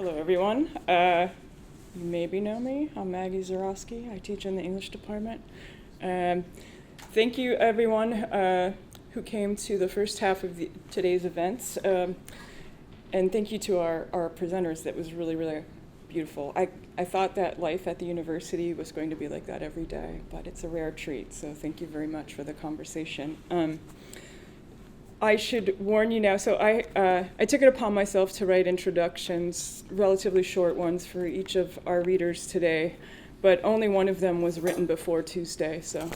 Hello, everyone. You maybe know me. I'm Maggie Zarowski. I teach in the English department. Thank you, everyone who came to the first half of today's events. And thank you to our presenters. That was really, really beautiful. I thought that life at the university was going to be like that every day, but it's a rare treat. So thank you very much for the conversation. I should warn you now, so I took it upon myself to write introductions, relatively short ones for each of our readers today, but only one of them was written before Tuesday, so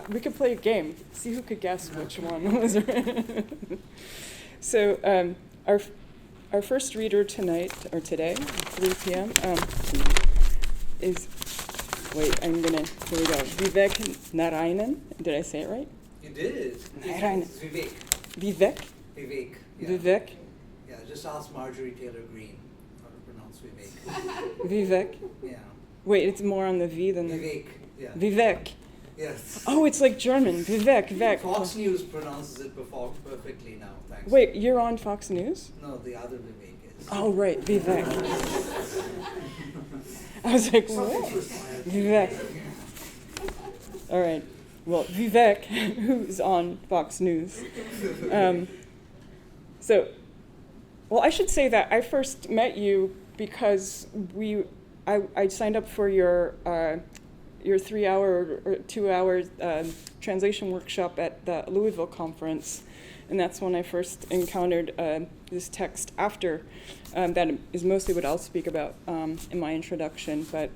we could play a game, see who could guess which one was written. So our first reader tonight, or today, 3 p.m., is, here we go, Vivek Narayanan. Did I say it right? You did. Narayanan. It's Vivek. Vivek? Vivek. Yeah. Vivek? Yeah, just ask Marjorie Taylor Greene how to pronounce Vivek. Vivek? Yeah. Wait, it's more on the V than the... Vivek. Yeah. Vivek. Yes. Oh, it's like German. Vivek. Fox News pronounces it perfectly now, thanks. Wait, you're on Fox News? No, the other Vivek is. Oh, right, Vivek. I was like, what? Vivek. All right. Well, Vivek, who's on Fox News. I should say that I first met you because I signed up for your 3-hour or 2-hour translation workshop at the Louisville conference, and that's when I first encountered this text after. That is mostly what I'll speak about in my introduction, but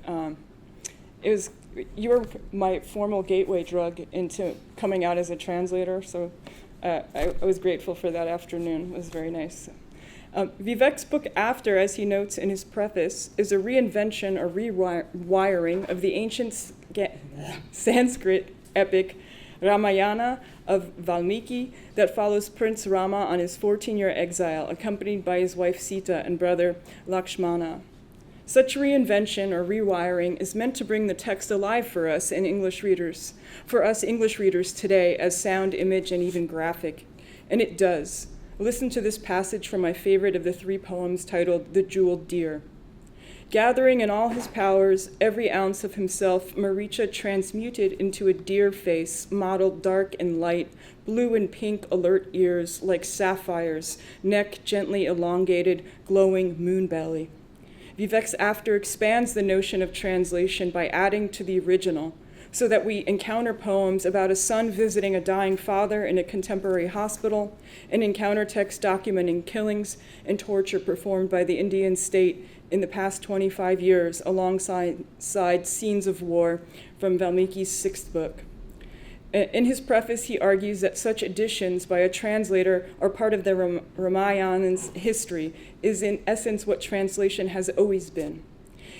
you were my formal gateway drug into coming out as a translator, so I was grateful for that afternoon. It was very nice. Vivek's book After, as he notes in his preface, is a reinvention or rewiring of the ancient Sanskrit epic Ramayana of Valmiki that follows Prince Rama on his 14-year exile, accompanied by his wife Sita and brother Lakshmana. Such reinvention or rewiring is meant to bring the text alive for us English readers today as sound, image, and even graphic. And it does. Listen to this passage from my favorite of the 3 poems titled The Jeweled Deer. Gathering in all his powers, every ounce of himself, Maricha transmuted into a deer face, modeled dark and light, blue and pink alert ears like sapphires, neck gently elongated, glowing moon belly. Vivek's After expands the notion of translation by adding to the original, so that we encounter poems about a son visiting a dying father in a contemporary hospital, an encounter text documenting killings and torture performed by the Indian state in the past 25 years, alongside scenes of war from Valmiki's 6th book. In his preface, he argues that such additions by a translator are part of the Ramayanan's history, is in essence what translation has always been.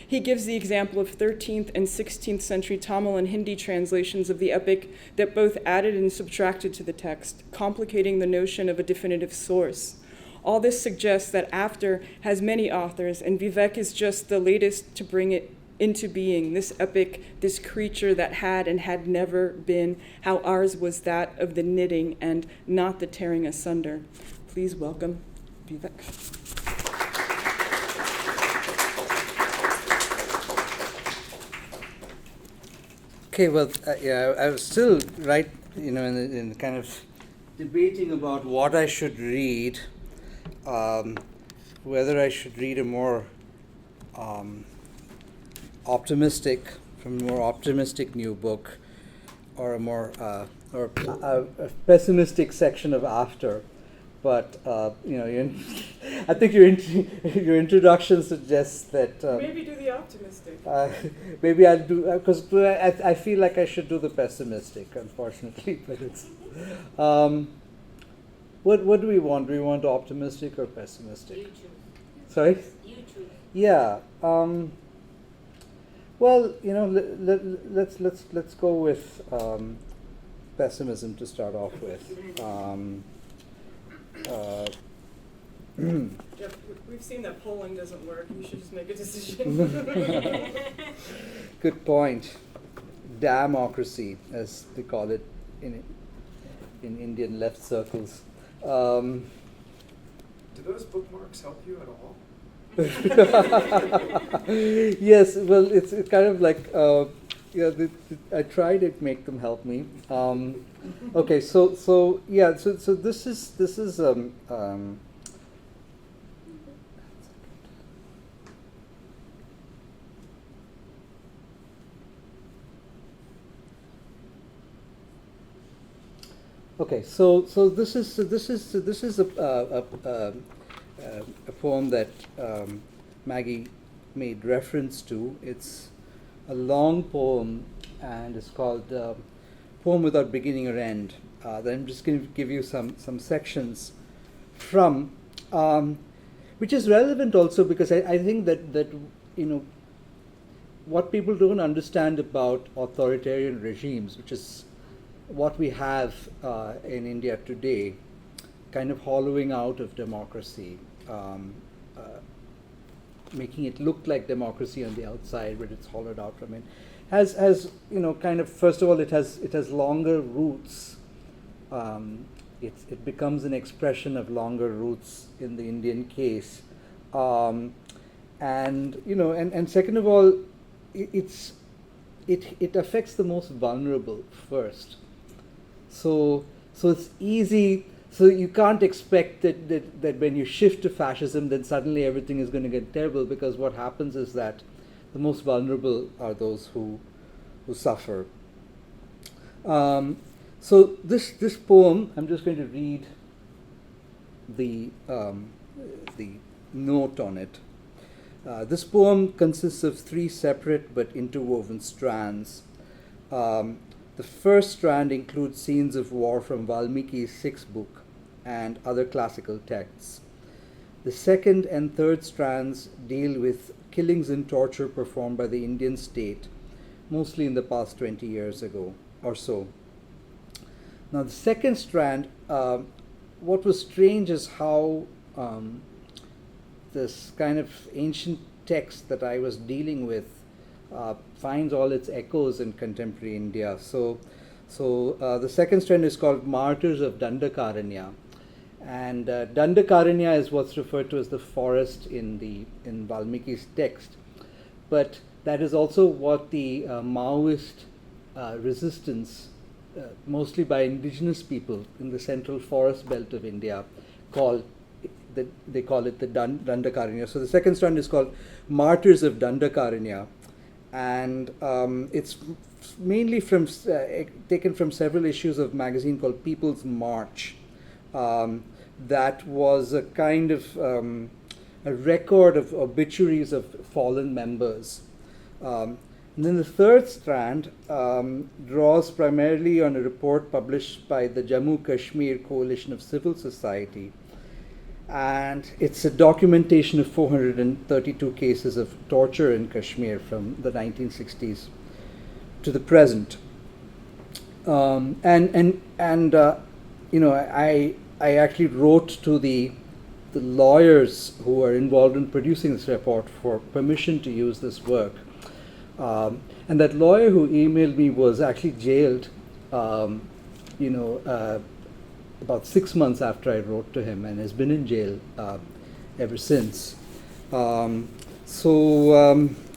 He gives the example of 13th and 16th century Tamil and Hindi translations of the epic that both added and subtracted to the text, complicating the notion of a definitive source. All this suggests that After has many authors, and Vivek is just the latest to bring it into being, this epic, this creature that had and had never been, how ours was that of the knitting and not the tearing asunder. Please welcome Vivek. Okay, well, I was still in kind of debating about what I should read, whether I should read a more optimistic new book, or a more or a pessimistic section of After. But I think your introduction suggests that Maybe do the optimistic. maybe I'll do, because I feel like I should do the pessimistic, unfortunately. But it's what do we want? Do we want optimistic or pessimistic? You choose. Sorry? You choose. Yeah. Well, let's go with pessimism to start off with. Jeff, we've seen that polling doesn't work. You should just make a decision. Good point. Democracy, as they call it in Indian left circles. Do those bookmarks help you at all? Yes, well, it's kind of like, I try to make them help me. Okay, so this is okay, so this is a poem that Maggie made reference to. It's a long poem, and it's called Poem Without Beginning or End. That I'm just going to give you some sections from, which is relevant also because I think that what people don't understand about authoritarian regimes, which is what we have in India today, kind of hollowing out of democracy, making it look like democracy on the outside, but it's hollowed out from it, has kind of, first of all, it has longer roots. It becomes an expression of longer roots in the Indian case, and second of all, it affects the most vulnerable first. So it's easy. So you can't expect that when you shift to fascism, then suddenly everything is going to get terrible, because what happens is that the most vulnerable are those who suffer. So this poem, I'm just going to read the note on it. This poem consists of 3 separate but interwoven strands. The first strand includes scenes of war from Valmiki's 6th book and other classical texts. The second and third strands deal with killings and torture performed by the Indian state, mostly in the past 20 years ago or so. Now, the second strand, what was strange is how this kind of ancient text that I was dealing with finds all its echoes in contemporary India. So the second strand is called Martyrs of Dandakaranya. And Dandakaranya is what's referred to as the forest in Valmiki's text. But that is also what the Maoist resistance, mostly by indigenous people in the central forest belt of India, they call it the Dandakaranya. So the second strand is called Martyrs of Dandakaranya. And it's mainly taken from several issues of a magazine called People's March. That was a kind of a record of obituaries of fallen members. And then the third strand draws primarily on a report published by the Jammu Kashmir Coalition of Civil Society. And it's a documentation of 432 cases of torture in Kashmir from the 1960s to the present. I actually wrote to the lawyers who are involved in producing this report for permission to use this work. And that lawyer who emailed me was actually jailed, about 6 months after I wrote to him, and has been in jail ever since. So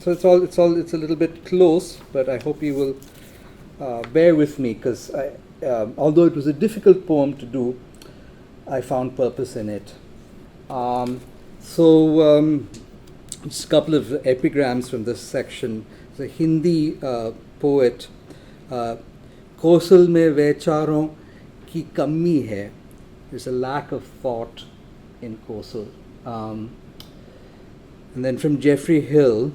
it's a little bit close, but I hope you will bear with me, because although it was a difficult poem to do, I found purpose in it. Just a couple of epigrams from this section. The Hindi poet, Kausal mein vaicharon ki kami hai. There's a lack of thought in Kausal. And then from Geoffrey Hill,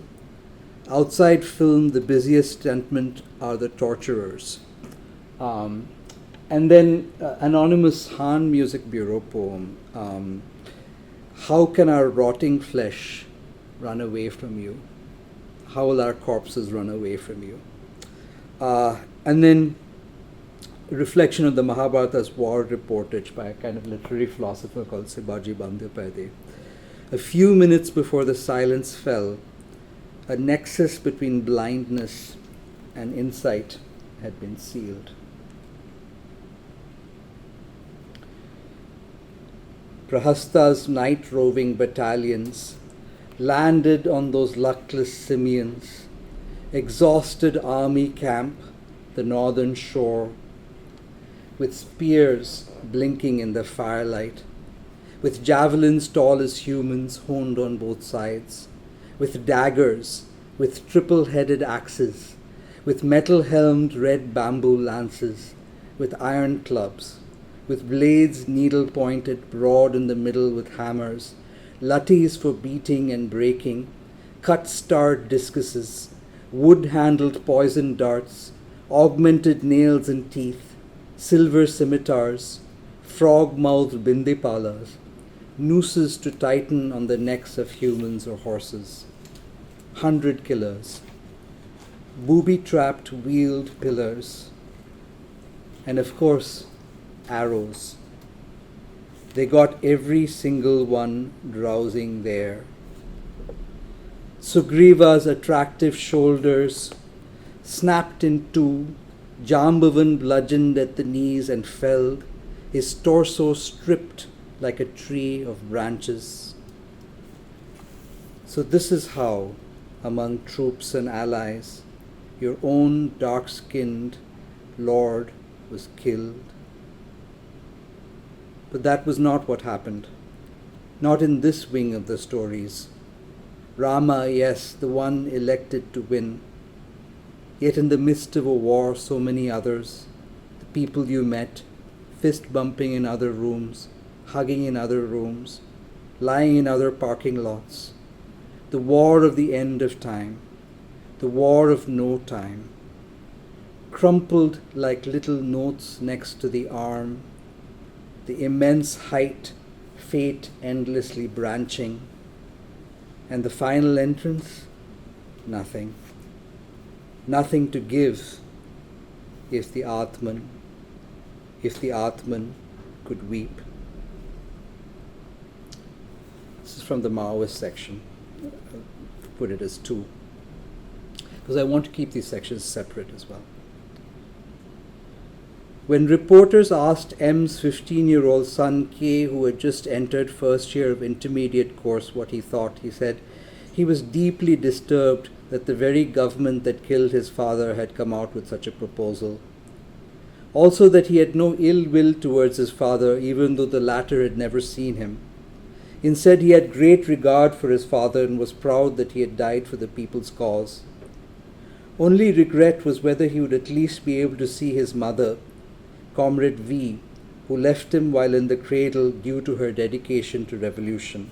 outside film, the busiest stuntmen are the torturers. And then anonymous Han Music Bureau poem, how can our rotting flesh run away from you? How will our corpses run away from you? And then reflection on the Mahabharata's war reportage by a kind of literary philosopher called Sibaji Bandyopadhyay. A few minutes before the silence fell, a nexus between blindness and insight had been sealed. Prahasta's night roving battalions landed on those luckless simians, exhausted army camp, the northern shore, with spears blinking in the firelight, with javelins tall as humans honed on both sides, with daggers, with triple-headed axes, with metal-helmed red bamboo lances, with iron clubs, with blades needle-pointed broad in the middle with hammers, lattis for beating and breaking, cut-starred discuses, wood-handled poison darts, augmented nails and teeth, silver scimitars, frog-mouthed bindipalas, nooses to tighten on the necks of humans or horses, 100 killers, booby-trapped wheeled pillars, and of course, arrows. They got every single one drowsing there. Sugriva's attractive shoulders snapped in two, Jambavan bludgeoned at the knees and fell, his torso stripped like a tree of branches. So this is how, among troops and allies, your own dark-skinned lord was killed. But that was not what happened. Not in this wing of the stories. Rama, yes, the one elected to win. Yet in the midst of a war, so many others, the people you met, fist bumping in other rooms, hugging in other rooms, lying in other parking lots. The war of the end of time, the war of no time, crumpled like little notes next to the arm, the immense height, fate endlessly branching, and the final entrance, nothing. Nothing to give if the Atman could weep. This is from the Maoist section. I'll put it as 2, because I want to keep these sections separate as well. When reporters asked M's 15-year-old son K, who had just entered first year of intermediate course, what he thought, he said he was deeply disturbed that the very government that killed his father had come out with such a proposal. Also that he had no ill will towards his father, even though the latter had never seen him. Instead, he had great regard for his father and was proud that he had died for the people's cause. Only regret was whether he would at least be able to see his mother, Comrade V, who left him while in the cradle due to her dedication to revolution.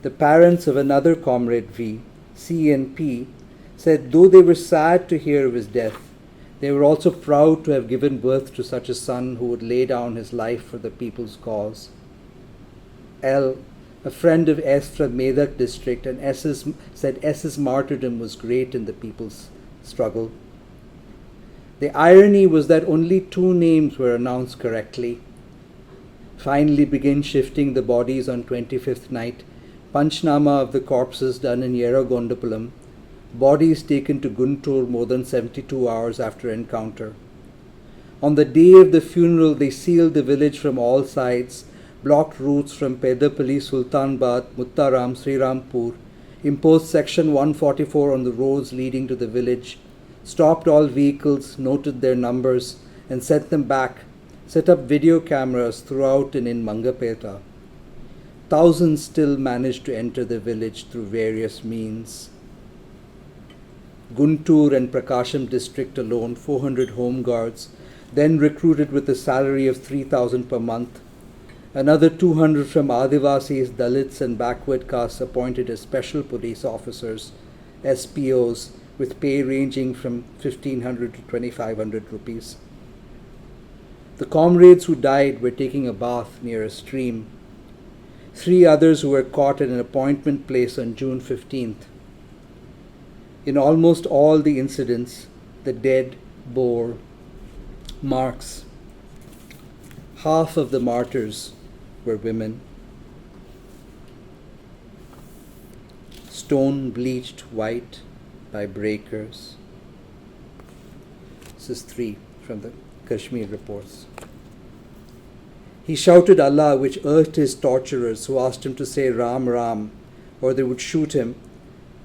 The parents of another Comrade V, C and P, said though they were sad to hear of his death, they were also proud to have given birth to such a son who would lay down his life for the people's cause. L, a friend of S from Medak district, and said S's martyrdom was great in the people's struggle. The irony was that only 2 names were announced correctly. Finally began shifting the bodies on 25th night, Panchnama of the corpses done in Yerragondapalam, bodies taken to Guntur more than 72 hours after encounter. On the day of the funeral, they sealed the village from all sides, blocked routes from Pedapalli, Sultanbad, Muttaram, Srirampur, imposed Section 144 on the roads leading to the village, stopped all vehicles, noted their numbers, and sent them back, set up video cameras throughout and in Mangapeta. Thousands still managed to enter the village through various means. Guntur and Prakasham district alone, 400 home guards, then recruited with a salary of 3,000 per month. Another 200 from Adivasis, Dalits and backward castes appointed as special police officers, SPOs, with pay ranging from 1,500 to 2,500 rupees. The comrades who died were taking a bath near a stream. 3 others who were caught at an appointment place on June 15th. In almost all the incidents, the dead bore marks. Half of the martyrs were women. Stone bleached white by breakers. This is 3 from the Kashmir reports. He shouted Allah, which irked his torturers, who asked him to say Ram Ram, or they would shoot him.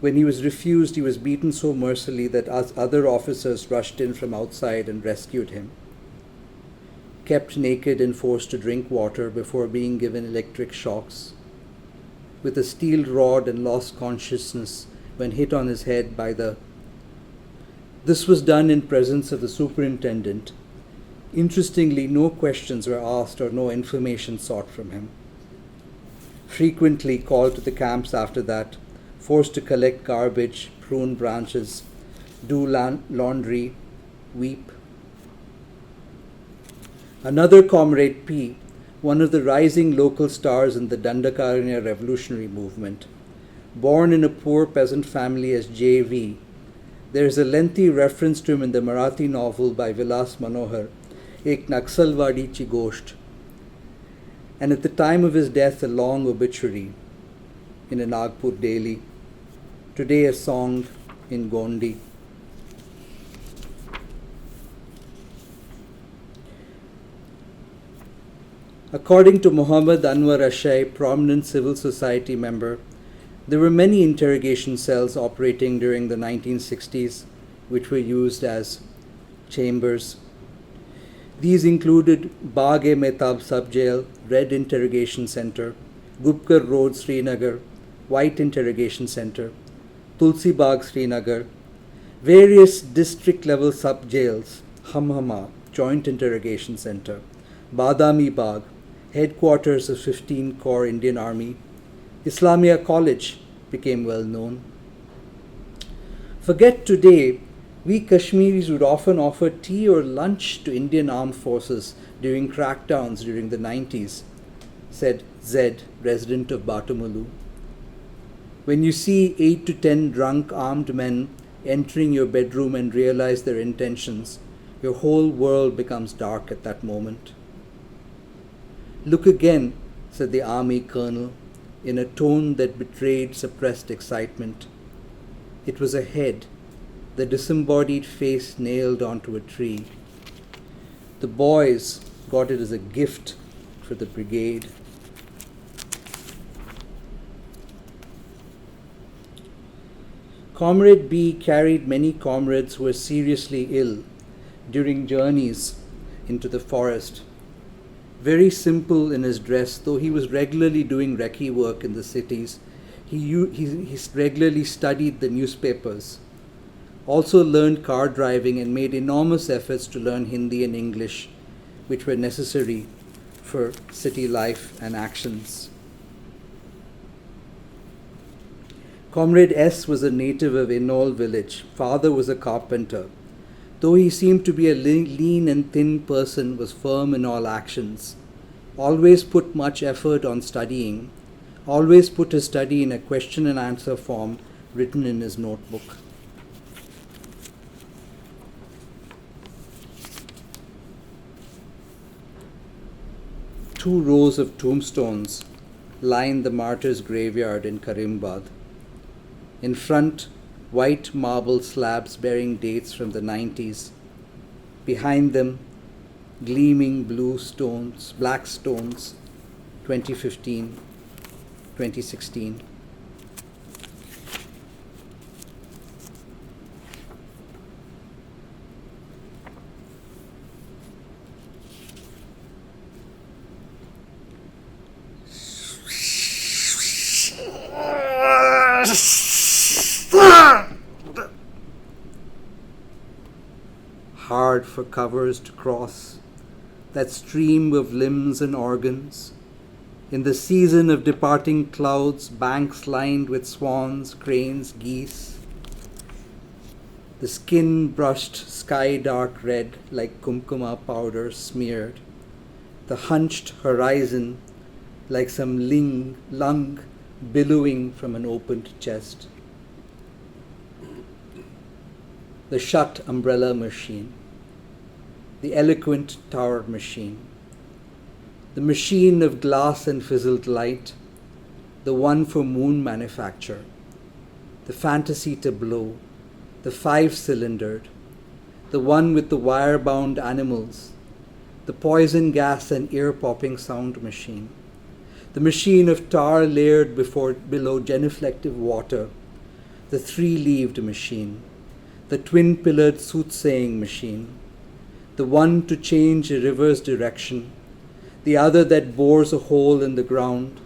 When he was refused, he was beaten so mercilessly that other officers rushed in from outside and rescued him. Kept naked and forced to drink water before being given electric shocks. With a steel rod and lost consciousness when hit on his head by the... This was done in presence of the superintendent. Interestingly, no questions were asked or no information sought from him. Frequently called to the camps after that, forced to collect garbage, prune branches, do laundry, weep. Another comrade P, one of the rising local stars in the Dandakaranya revolutionary movement, born in a poor peasant family as J.V., there is a lengthy reference to him in the Marathi novel by Vilas Manohar, Ek Naxalwadi Chi Gosht, and at the time of his death a long obituary in a Nagpur daily, today a song in Gondi. According to Muhammad Anwar Ashai, prominent civil society member, there were many interrogation cells operating during the 1960s, which were used as chambers. These included Bagh-e-Mehtab Sub-Jail, Red Interrogation Center, Gupkar Road, Srinagar, White Interrogation Center, Tulsi Bagh, Srinagar, various district-level sub-jails, Hamhama, Joint Interrogation Center, Badami Bagh, headquarters of 15 Corps Indian Army, Islamia College became well known. Forget today, we Kashmiris would often offer tea or lunch to Indian armed forces during crackdowns during the 90s, said Zed, resident of Batumulu. When you see 8 to 10 drunk armed men entering your bedroom and realize their intentions, your whole world becomes dark at that moment. Look again, said the army colonel, in a tone that betrayed suppressed excitement. It was a head, the disembodied face nailed onto a tree. The boys got it as a gift for the brigade. Comrade B carried many comrades who were seriously ill during journeys into the forest. Very simple in his dress, though he was regularly doing recce work in the cities. He regularly studied the newspapers, also learned car driving and made enormous efforts to learn Hindi and English, which were necessary for city life and actions. Comrade S was a native of Inol village. Father was a carpenter. Though he seemed to be a lean and thin person, was firm in all actions. Always put much effort on studying. Always put his study in a question and answer form written in his notebook. Two rows of tombstones line the martyrs' graveyard in Karimbad. In front, white marble slabs bearing dates from the 90s. Behind them, gleaming black stones, 2015, 2016. Hard for covers to cross that stream of limbs and organs. In the season of departing clouds, banks lined with swans, cranes, geese. The skin brushed sky dark red like kumkuma powder smeared. The hunched horizon like some lung billowing from an opened chest. The shut umbrella machine, the eloquent tower machine, the machine of glass and fizzled light, the one for moon manufacture, the fantasy tableau, the 5-cylindered, the one with the wire-bound animals, the poison gas and ear-popping sound machine, the machine of tar layered below genuflective water, the three-leaved machine, the twin-pillared soothsaying machine, the one to change a river's direction, the other that bores a hole in the ground,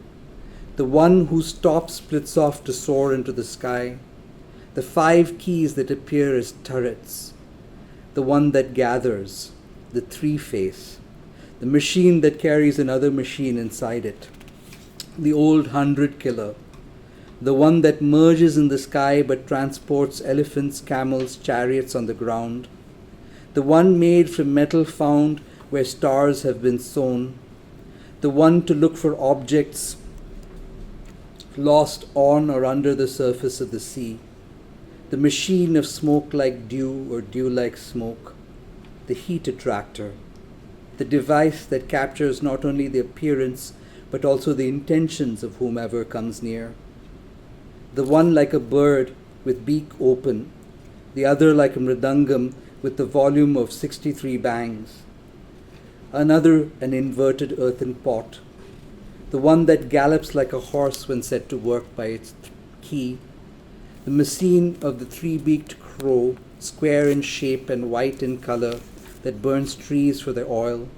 the one whose top splits off to soar into the sky, the 5 keys that appear as turrets, the one that gathers, the three-face, the machine that carries another machine inside it, the old 100 killer, the one that merges in the sky but transports elephants, camels, chariots on the ground, the one made from metal found where stars have been sown, the one to look for objects lost on or under the surface of the sea, the machine of smoke like dew or dew like smoke, the heat attractor, the device that captures not only the appearance but also the intentions of whomever comes near, the one like a bird with beak open, the other like a mridangam with the volume of 63 bangs, another an inverted earthen pot, the one that gallops like a horse when set to work by its key, the machine of the three-beaked crow, square in shape and white in color, that burns trees for their oil,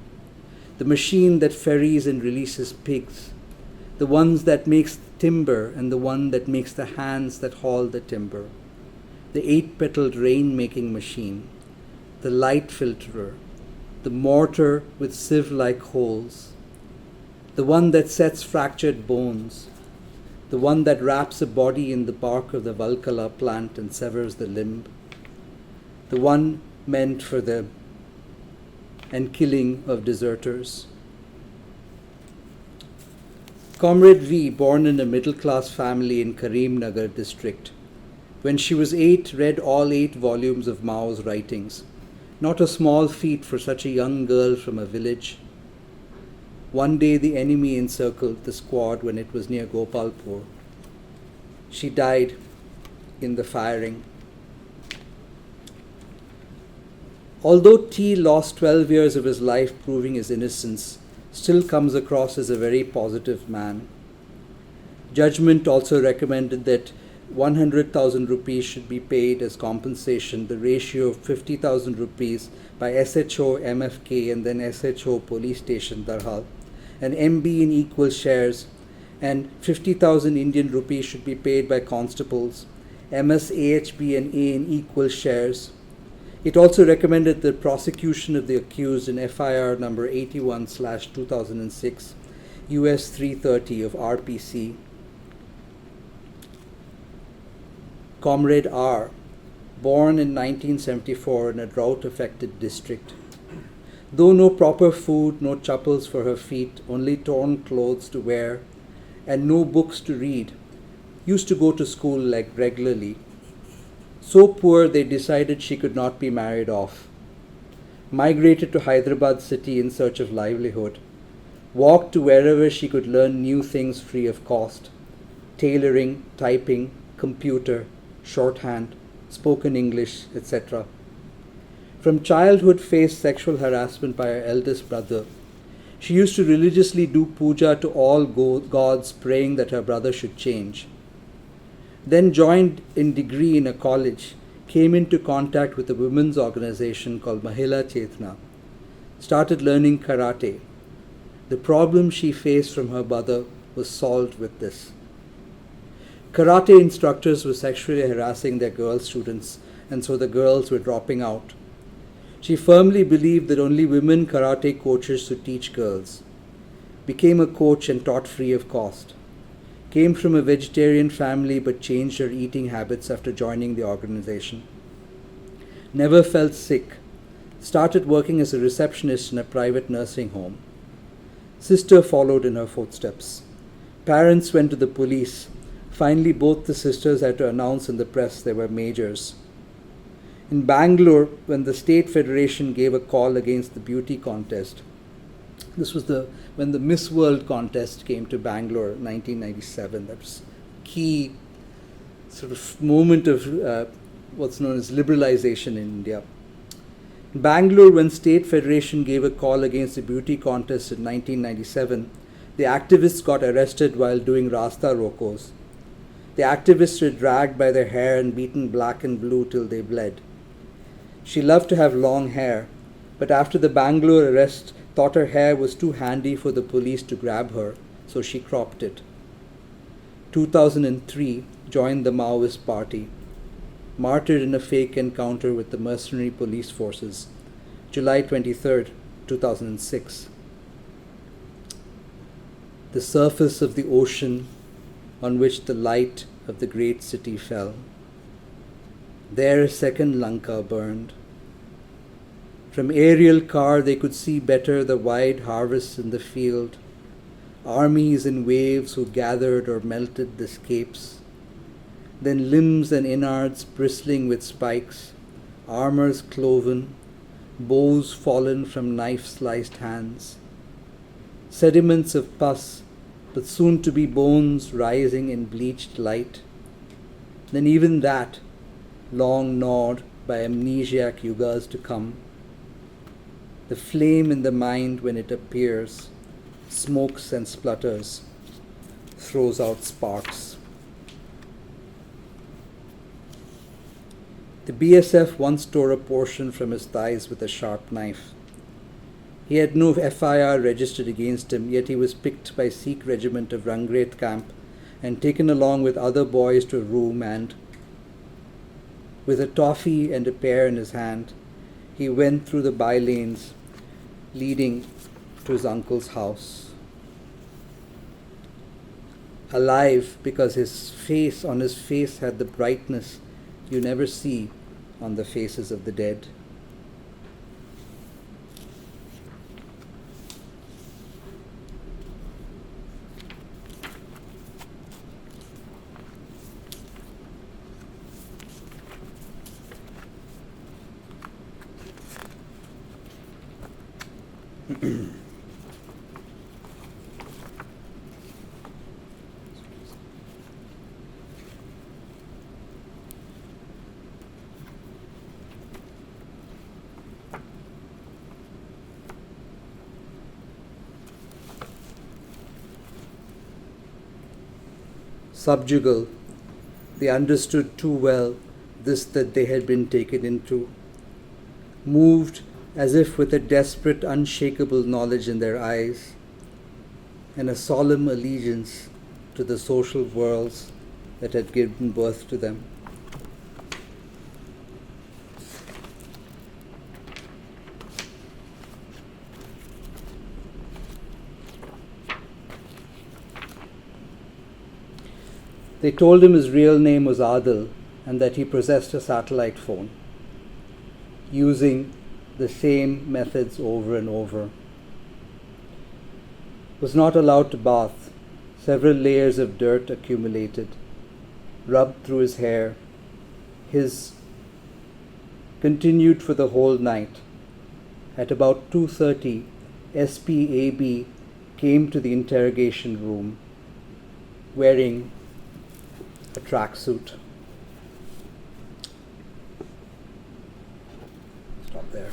the machine that ferries and releases pigs, the ones that makes timber and the one that makes the hands that haul the timber, the 8-petaled rain-making machine, the light filterer, the mortar with sieve-like holes, the one that sets fractured bones, the one that wraps a body in the bark of the Valkala plant and severs the limb, the one meant for the and killing of deserters. Comrade V, born in a middle-class family in Karimnagar district, when she was 8, read all 8 volumes of Mao's writings, not a small feat for such a young girl from a village. One day the enemy encircled the squad when it was near Gopalpur. She died in the firing. Although T lost 12 years of his life proving his innocence, still comes across as a very positive man. Judgment also recommended that 100,000 rupees should be paid as compensation, the ratio of 50,000 rupees by SHO MFK and then SHO Police Station Darhal, and MB in equal shares, and 50,000 Indian rupees should be paid by constables, MS, AHB and A in equal shares. It also recommended the prosecution of the accused in FIR number 81/2006, US 330 of RPC. Comrade R, born in 1974 in a drought-affected district. Though no proper food, no chappals for her feet, only torn clothes to wear, and no books to read, used to go to school regularly. So poor they decided she could not be married off. Migrated to Hyderabad city in search of livelihood. Walked to wherever she could learn new things free of cost. Tailoring, typing, computer, shorthand, spoken English, etc. From childhood faced sexual harassment by her eldest brother. She used to religiously do puja to all gods, praying that her brother should change. Then joined in degree in a college, came into contact with a women's organization called Mahila Chetna, started learning karate. The problem she faced from her mother was solved with this. Karate instructors were sexually harassing their girl students, and so the girls were dropping out. She firmly believed that only women karate coaches should teach girls. Became a coach and taught free of cost. Came from a vegetarian family but changed her eating habits after joining the organization. Never felt sick. Started working as a receptionist in a private nursing home. Sister followed in her footsteps. Parents went to the police. Finally, both the sisters had to announce in the press they were majors. In Bangalore, when the State Federation gave a call against the beauty contest, this was when the Miss World contest came to Bangalore in 1997. That was a key sort of moment of what's known as liberalization in India. Bangalore, when State Federation gave a call against the beauty contest in 1997, the activists got arrested while doing Rasta Rokos. The activists were dragged by their hair and beaten black and blue till they bled. She loved to have long hair, but after the Bangalore arrest, thought her hair was too handy for the police to grab her, so she cropped it. 2003, joined the Maoist party. Martyred in a fake encounter with the mercenary police forces. July 23rd, 2006. The surface of the ocean on which the light of the great city fell. There a second Lanka burned. From aerial car they could see better the wide harvests in the field, armies in waves who gathered or melted the scapes, then limbs and innards bristling with spikes, armors cloven, bows fallen from knife-sliced hands, sediments of pus, but soon to be bones rising in bleached light. Then even that, long gnawed by amnesiac yugas to come. The flame in the mind when it appears, smokes and splutters, throws out sparks. The BSF once tore a portion from his thighs with a sharp knife. He had no FIR registered against him, yet he was picked by Sikh regiment of Rangret camp and taken along with other boys to a room, and, with a toffee and a pear in his hand, he went through the by-lanes leading to his uncle's house. Alive because on his face had the brightness you never see on the faces of the dead. Subjugal, they understood too well this that they had been taken into, moved as if with a desperate, unshakable knowledge in their eyes, and a solemn allegiance to the social worlds that had given birth to them. They told him his real name was Adil and that he possessed a satellite phone, using the same methods over and over. Was not allowed to bath. Several layers of dirt accumulated, rubbed through his hair. His continued for the whole night. At about 2:30, SPAB came to the interrogation room wearing a tracksuit. Stop there.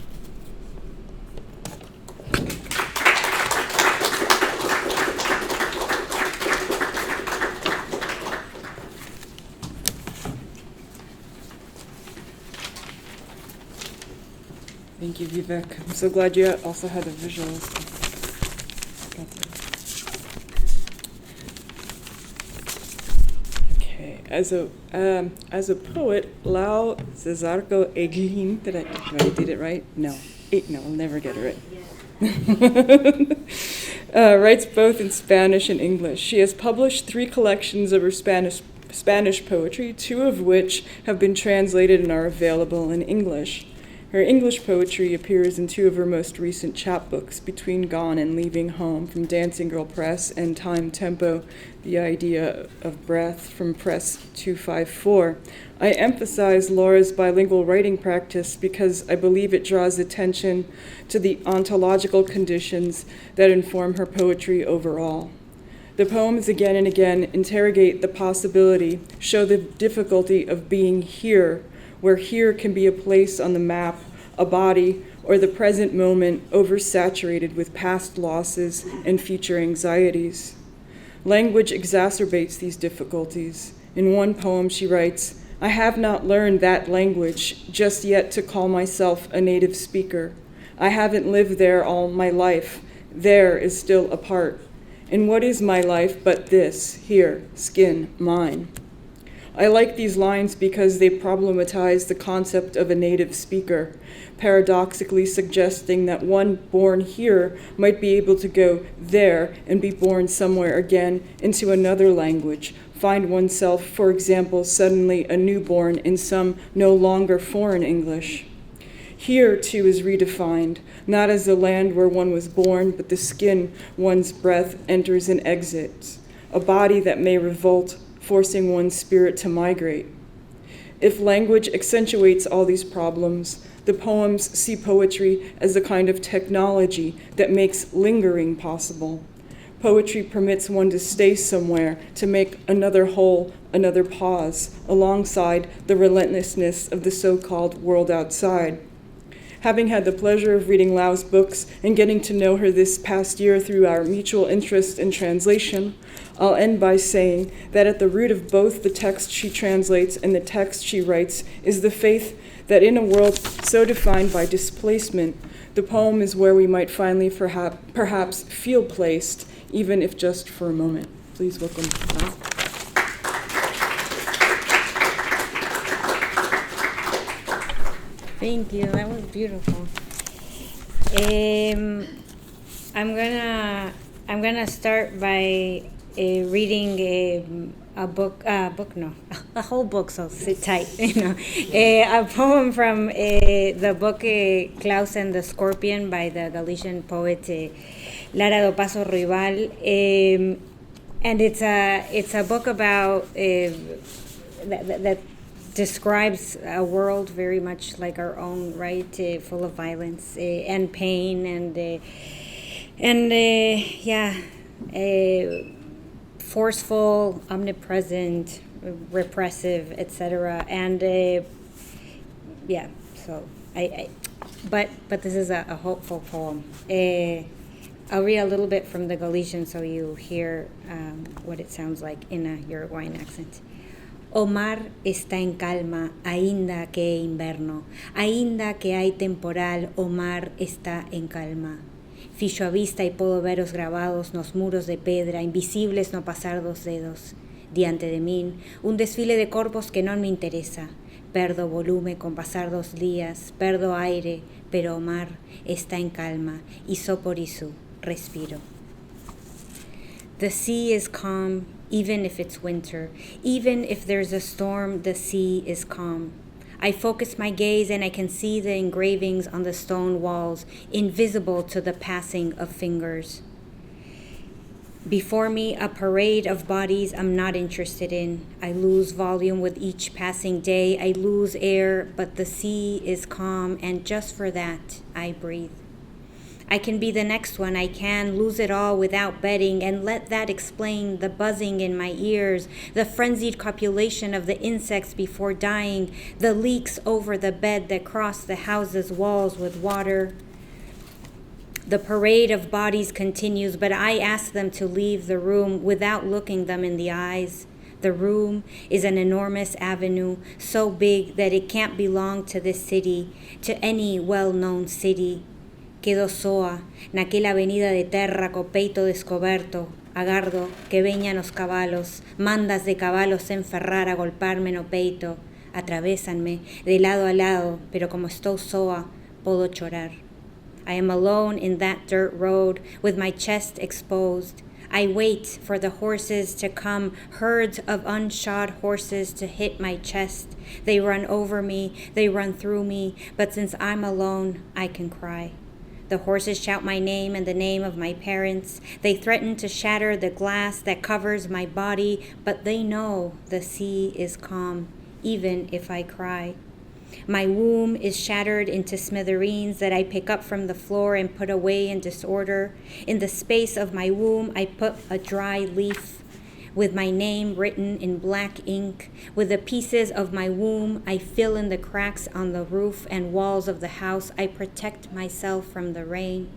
Thank you, Vivek. I'm so glad you also had the visuals. Okay, as a poet, Lao Cesarco Eglin, did I did it right? No, I'll never get it right. Writes both in Spanish and English. She has published 3 collections of her Spanish poetry, 2 of which have been translated and are available in English. Her English poetry appears in 2 of her most recent chapbooks, Between Gone and Leaving Home, from Dancing Girl Press, and Time Tempo, The Idea of Breath, from Press 254. I emphasize Laura's bilingual writing practice because I believe it draws attention to the ontological conditions that inform her poetry overall. The poems again and again interrogate the possibility, show the difficulty of being here, where here can be a place on the map a body, or the present moment oversaturated with past losses and future anxieties. Language exacerbates these difficulties. In one poem, she writes, "I have not learned that language just yet to call myself a native speaker. I haven't lived there all my life. There is still a part. And what is my life but this, here, skin, mine?" I like these lines because they problematize the concept of a native speaker, paradoxically suggesting that one born here might be able to go there and be born somewhere again into another language, find oneself, for example, suddenly a newborn in some no longer foreign English. Here, too, is redefined, not as the land where one was born, but the skin one's breath enters and exits, a body that may revolt, forcing one's spirit to migrate. If language accentuates all these problems, the poems see poetry as a kind of technology that makes lingering possible. Poetry permits one to stay somewhere, to make another whole, another pause, alongside the relentlessness of the so-called world outside. Having had the pleasure of reading Lau's books and getting to know her this past year through our mutual interest in translation, I'll end by saying that at the root of both the text she translates and the text she writes is the faith that in a world so defined by displacement, the poem is where we might finally perhaps feel placed, even if just for a moment. Please welcome Lau. Thank you. That was beautiful. I'm gonna start by reading a book. No, a whole book. So sit tight. A poem from the book Klaus and the Scorpion by the Galician poet Lara do Paso Rival, and it's a book about that describes a world very much like our own, right? Full of violence and pain and forceful, omnipresent, repressive, etc. And but this is a hopeful poem. I'll read a little bit from the Galician so you hear what it sounds like in a Uruguayan accent. O mar está en calma, ainda que é inverno, ainda que hay temporal, o mar está en calma. Fixo a vista e podo ver os gravados nos muros de pedra, invisibles no pasar dos dedos. Diante de min, un desfile de corpos que non me interesa. Perdo volume con pasar dos días, perdo aire, pero o mar está en calma, e só por iso respiro. The sea is calm, even if it's winter. Even if there's a storm, the sea is calm. I focus my gaze and I can see the engravings on the stone walls, invisible to the passing of fingers. Before me, a parade of bodies I'm not interested in. I lose volume with each passing day. I lose air, but the sea is calm, and just for that, I breathe. I can be the next one. I can lose it all without betting and let that explain the buzzing in my ears, the frenzied copulation of the insects before dying, the leaks over the bed that cross the house's walls with water. The parade of bodies continues, but I ask them to leave the room without looking them in the eyes. The room is an enormous avenue, so big that it can't belong to this city, to any well-known city. Quedo soa, naquela avenida de terra co peito descoberto, agardo que veñan os cavalos, mandas de cavalos se enferrar a golparme no peito, atravésanme de lado a lado, pero como estou soa, podo chorar. I am alone in that dirt road, with my chest exposed. I wait for the horses to come, herds of unshod horses to hit my chest. They run over me, they run through me, but since I'm alone, I can cry. The horses shout my name and the name of my parents. They threaten to shatter the glass that covers my body, but they know the sea is calm, even if I cry. My womb is shattered into smithereens that I pick up from the floor and put away in disorder. In the space of my womb, I put a dry leaf. with my name written in black ink. With the pieces of my womb, I fill in the cracks on the roof and walls of the house. I protect myself from the rain.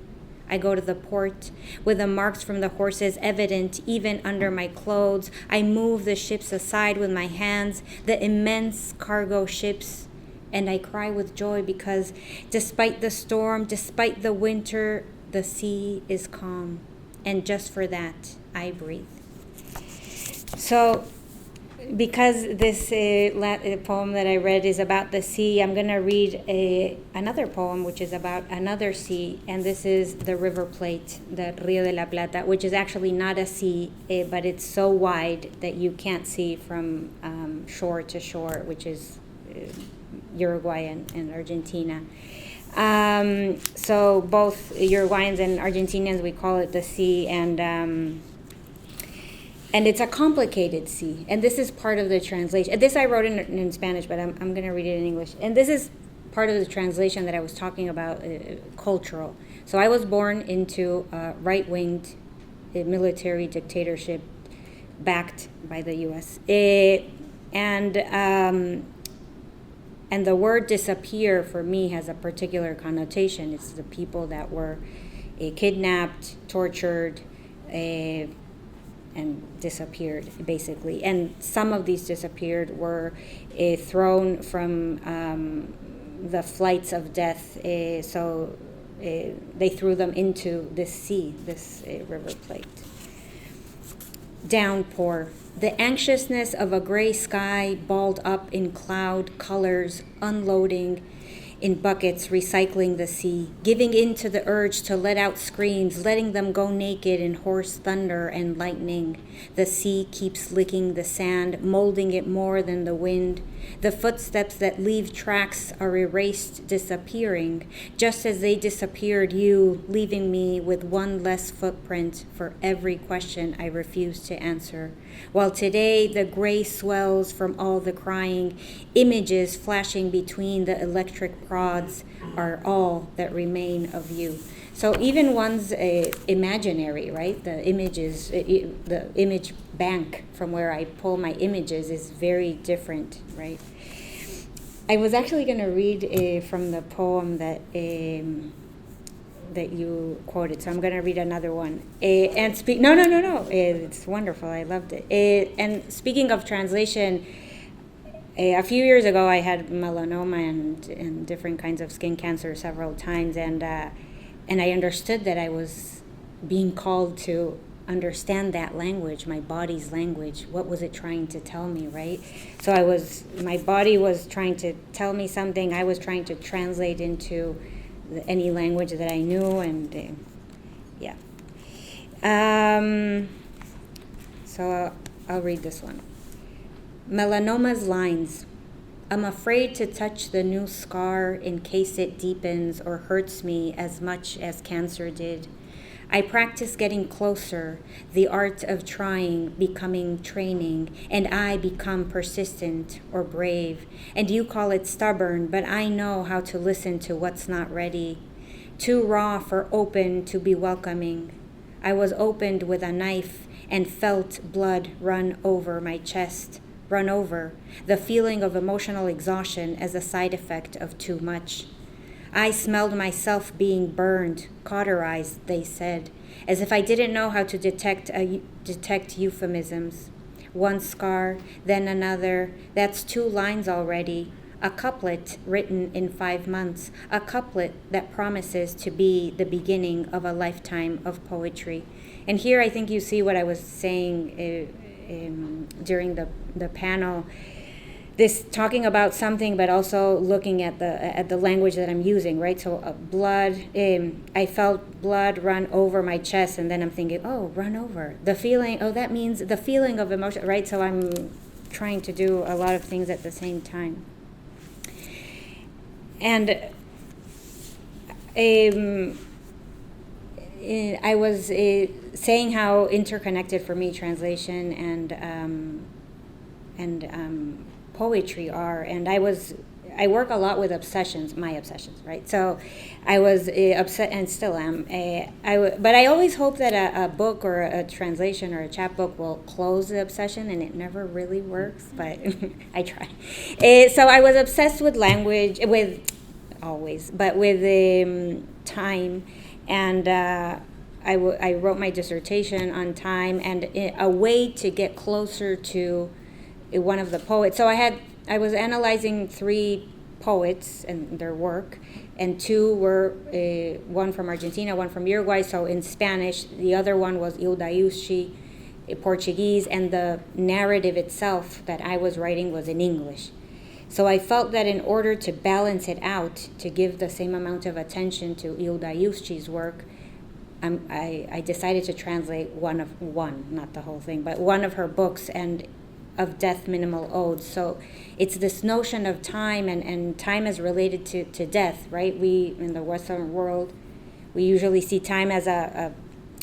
I go to the port with the marks from the horses evident even under my clothes. I move the ships aside with my hands, the immense cargo ships, and I cry with joy because despite the storm, despite the winter, the sea is calm. And just for that, I breathe. So, because this poem that I read is about the sea, I'm going to read another poem which is about another sea, and this is the River Plate, the Rio de la Plata, which is actually not a sea, but it's so wide that you can't see from shore to shore, which is Uruguay and Argentina. So both Uruguayans and Argentinians, we call it the sea, and it's a complicated sea. And this is part of the translation. This I wrote in Spanish, but I'm going to read it in English. And this is part of the translation that I was talking about, cultural. So I was born into a right-winged military dictatorship backed by the U.S. And the word disappear for me has a particular connotation. It's the people that were kidnapped, tortured, and disappeared, basically. And some of these disappeared were thrown from the flights of death. So they threw them into this sea, this River Plate. Downpour. The anxiousness of a gray sky balled up in cloud colors, unloading in buckets, recycling the sea, giving in to the urge to let out screams, letting them go naked in hoarse thunder and lightning. The sea keeps licking the sand, molding it more than the wind. The footsteps that leave tracks are erased, disappearing, just as they disappeared, you, leaving me with one less footprint for every question I refuse to answer. While today the gray swells from all the crying, images flashing between the electric prods are all that remain of you. So even one's imaginary, right? The images, the image bank from where I pull my images is very different, right? I was actually going to read from the poem that you quoted, so I'm going to read another one. No. It's wonderful. I loved it. And speaking of translation, a few years ago I had melanoma and different kinds of skin cancer several times, and I understood that I was being called to understand that language, my body's language. What was it trying to tell me, right? So my body was trying to tell me something. I was trying to translate into any language that I knew, and yeah. So I'll read this one. Melanoma's lines. I'm afraid to touch the new scar in case it deepens or hurts me as much as cancer did. I practice getting closer, the art of trying, becoming training, and I become persistent or brave. And you call it stubborn, but I know how to listen to what's not ready. Too raw for open to be welcoming. I was opened with a knife and felt blood run over my chest. Run over, the feeling of emotional exhaustion as a side effect of too much. I smelled myself being burned, cauterized, they said, as if I didn't know how to detect euphemisms. One scar, then another, that's 2 lines already. A couplet written in 5 months, a couplet that promises to be the beginning of a lifetime of poetry. And here I think you see what I was saying during the panel, this talking about something, but also looking at the language that I'm using, right? So blood, I felt blood run over my chest, and then I'm thinking, oh, run over. The feeling, oh, that means the feeling of emotion, right? So I'm trying to do a lot of things at the same time. And I was saying how interconnected for me translation and poetry are, and I was I work a lot with obsessions, my obsessions, right? So I was upset, and still am. But I always hope that a book or a translation or a chapbook will close the obsession, and it never really works, but I try. So I was obsessed with language, with time, and I wrote my dissertation on time, and a way to get closer to one of the poets. So I was analyzing 3 poets and their work, and 2 were one from Argentina, one from Uruguay, so in Spanish. The other one was Hilda Ilshi, Portuguese, and the narrative itself that I was writing was in English. So I felt that in order to balance it out, to give the same amount of attention to Hilda Ilshi's work, I decided to translate not the whole thing, but one of her books and of Death Minimal Odes. So it's this notion of time, and time is related to death, right? We, in the Western world, we usually see time as a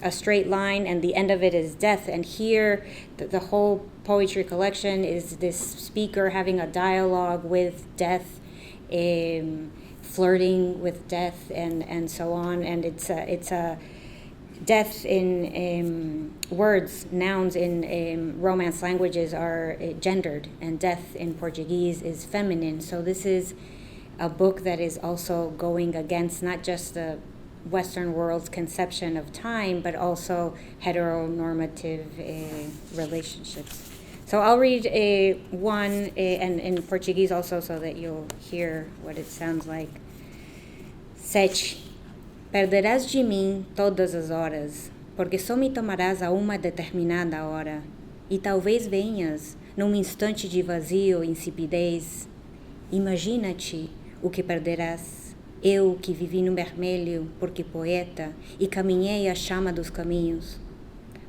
straight line, and the end of it is death. And here, the whole poetry collection is this speaker having a dialogue with death, flirting with death, and so on. And it's a death in words, nouns in Romance languages are gendered, and death in Portuguese is feminine. So this is a book that is also going against not just the Western world's conception of time, but also heteronormative relationships. So I'll read one and in Portuguese also, so that you'll hear what it sounds like. 7. Perderás de mim todas as horas, porque só me tomarás a uma determinada hora, e talvez venhas num instante de vazio e insipidez. Imagina-te o que perderás. Eu que vivi no vermelho, porque poeta, e caminhei a chama dos caminhos.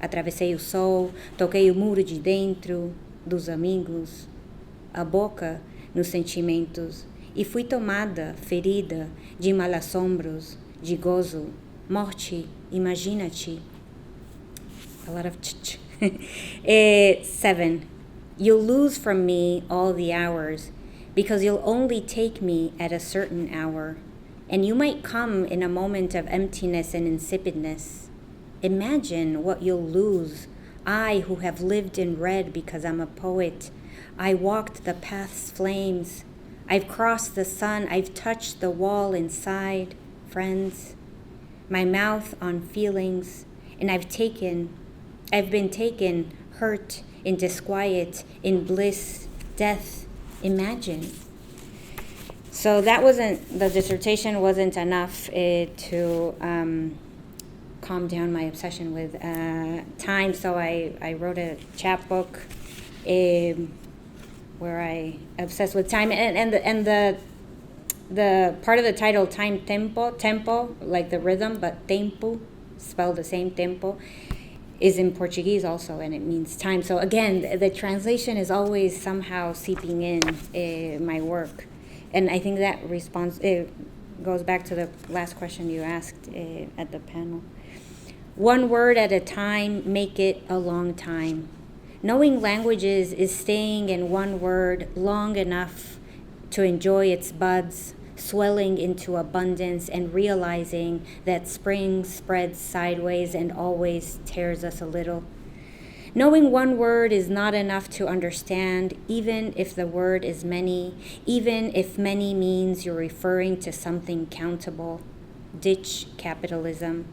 Atravessei o sol, toquei o muro de dentro, dos amigos, a boca nos sentimentos, e fui tomada, ferida, de mal-assombros, de gozo, morte, imagina-te. A lot of ch. 7. You'll lose from me all the hours, because you'll only take me at a certain hour, and you might come in a moment of emptiness and insipidness. Imagine what you'll lose, I who have lived in red because I'm a poet. I walked the path's flames. I've crossed the sun. I've touched the wall inside, friends. My mouth on feelings, and I've been taken, hurt, in disquiet, in bliss, death. Imagine. So the dissertation wasn't enough to calm down my obsession with time. So I wrote a chapbook where I obsessed with time, and the part of the title, time tempo, like the rhythm, but tempo, spelled the same, tempo, is in Portuguese also, and it means time. So again, the translation is always somehow seeping in my work. And I think that goes back to the last question you asked at the panel. One word at a time, make it a long time. Knowing languages is staying in one word long enough to enjoy its buds, swelling into abundance, and realizing that spring spreads sideways and always tears us a little. Knowing one word is not enough to understand, even if the word is many, even if many means you're referring to something countable. Ditch capitalism.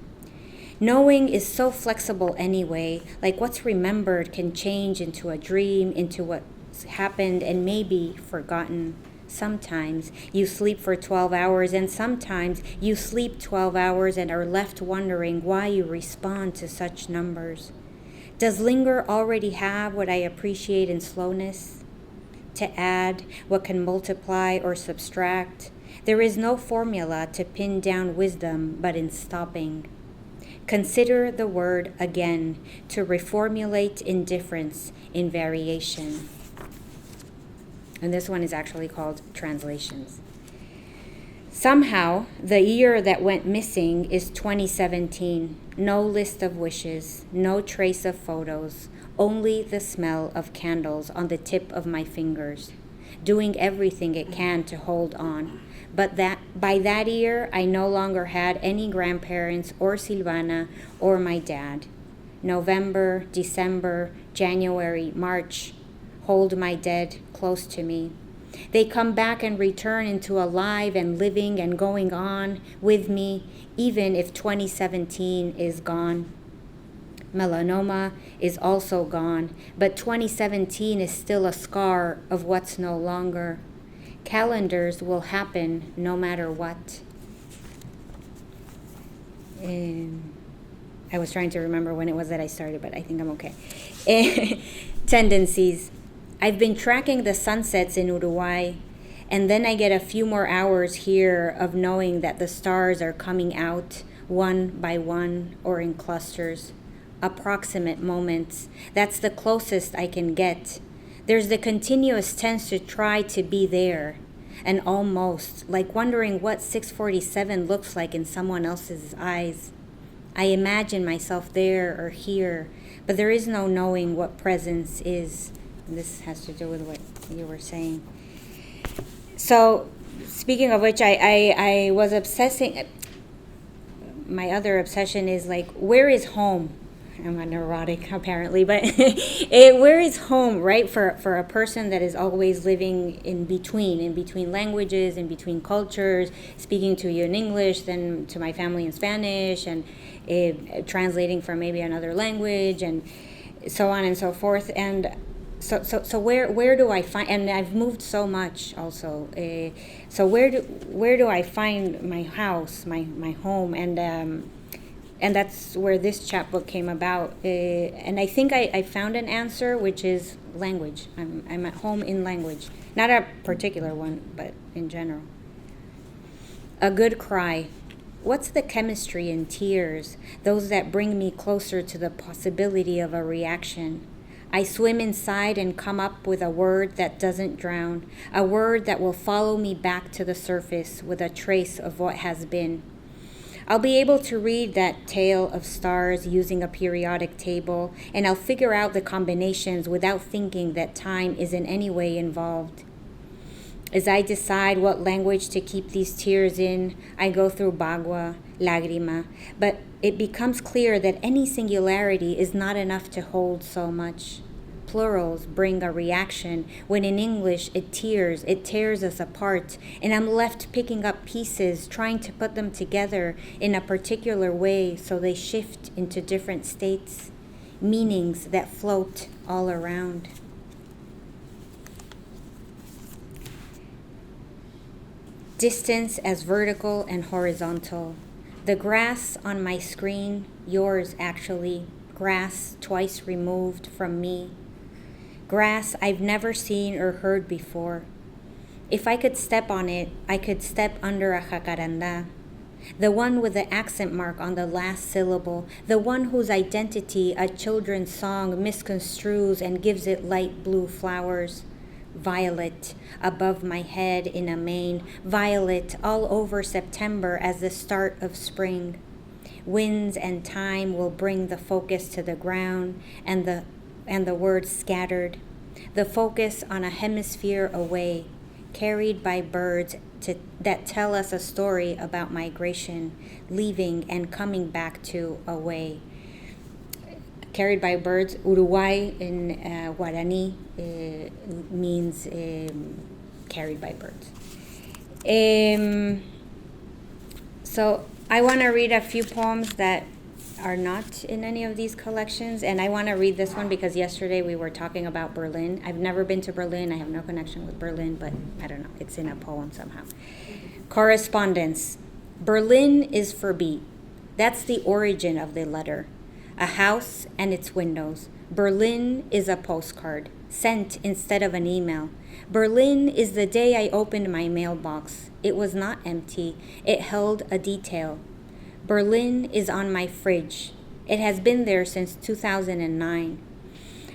Knowing is so flexible anyway, like what's remembered can change into a dream, into what's happened and maybe forgotten. Sometimes you sleep for 12 hours, and sometimes you sleep 12 hours and are left wondering why you respond to such numbers. Does linger already have what I appreciate in slowness? To add what can multiply or subtract, there is no formula to pin down wisdom but in stopping. Consider the word again to reformulate indifference in variation. And this one is actually called Translations. Somehow, the year that went missing is 2017. No list of wishes, no trace of photos, only the smell of candles on the tip of my fingers. doing everything it can to hold on. But by that year, I no longer had any grandparents or Silvana or my dad. November, December, January, March, hold my dead close to me. They come back and return into alive and living and going on with me, even if 2017 is gone. Melanoma is also gone, but 2017 is still a scar of what's no longer. Calendars will happen no matter what. I was trying to remember when it was that I started, but I think I'm okay. Tendencies. I've been tracking the sunsets in Uruguay, and then I get a few more hours here of knowing that the stars are coming out one by one or in clusters. Approximate moments. That's the closest I can get. There's the continuous tense to try to be there, and almost, like wondering what 647 looks like in someone else's eyes. I imagine myself there or here, but there is no knowing what presence is. And this has to do with what you were saying. So, speaking of which, I was obsessing. My other obsession is like, where is home? I'm a neurotic apparently, but where is home, right? For a person that is always living in between languages, in between cultures, speaking to you in English, then to my family in Spanish, and translating from maybe another language, and so on and so forth. And so where do I find? And I've moved so much also. So where do I find my house, my home, and that's where this chapbook came about. And I think I found an answer, which is language. I'm at home in language. Not a particular one, but in general. A good cry. What's the chemistry in tears? Those that bring me closer to the possibility of a reaction. I swim inside and come up with a word that doesn't drown. A word that will follow me back to the surface with a trace of what has been. I'll be able to read that tale of stars using a periodic table, and I'll figure out the combinations without thinking that time is in any way involved. As I decide what language to keep these tears in, I go through bagua, lágrima, but it becomes clear that any singularity is not enough to hold so much. Plurals bring a reaction, when in English it tears us apart, and I'm left picking up pieces, trying to put them together in a particular way so they shift into different states, meanings that float all around. Distance as vertical and horizontal. The grass on my screen, yours actually, grass twice removed from me. Grass I've never seen or heard before. If I could step on it, I could step under a jacaranda. The one with the accent mark on the last syllable, the one whose identity a children's song misconstrues and gives it light blue flowers. Violet above my head in a mane, violet all over September as the start of spring. Winds and time will bring the focus to the ground and the words scattered. The focus on a hemisphere away, carried by birds that tell us a story about migration, leaving and coming back to away. Carried by birds, Uruguay in Guarani means carried by birds. So I want to read a few poems that are not in any of these collections, and I want to read this one because yesterday we were talking about Berlin. I've never been to Berlin. I have no connection with Berlin, but I don't know. It's in a poem somehow. Correspondence. Berlin is for beat. That's the origin of the letter. A house and its windows. Berlin is a postcard, sent instead of an email. Berlin is the day I opened my mailbox. It was not empty. It held a detail. Berlin is on my fridge. It has been there since 2009.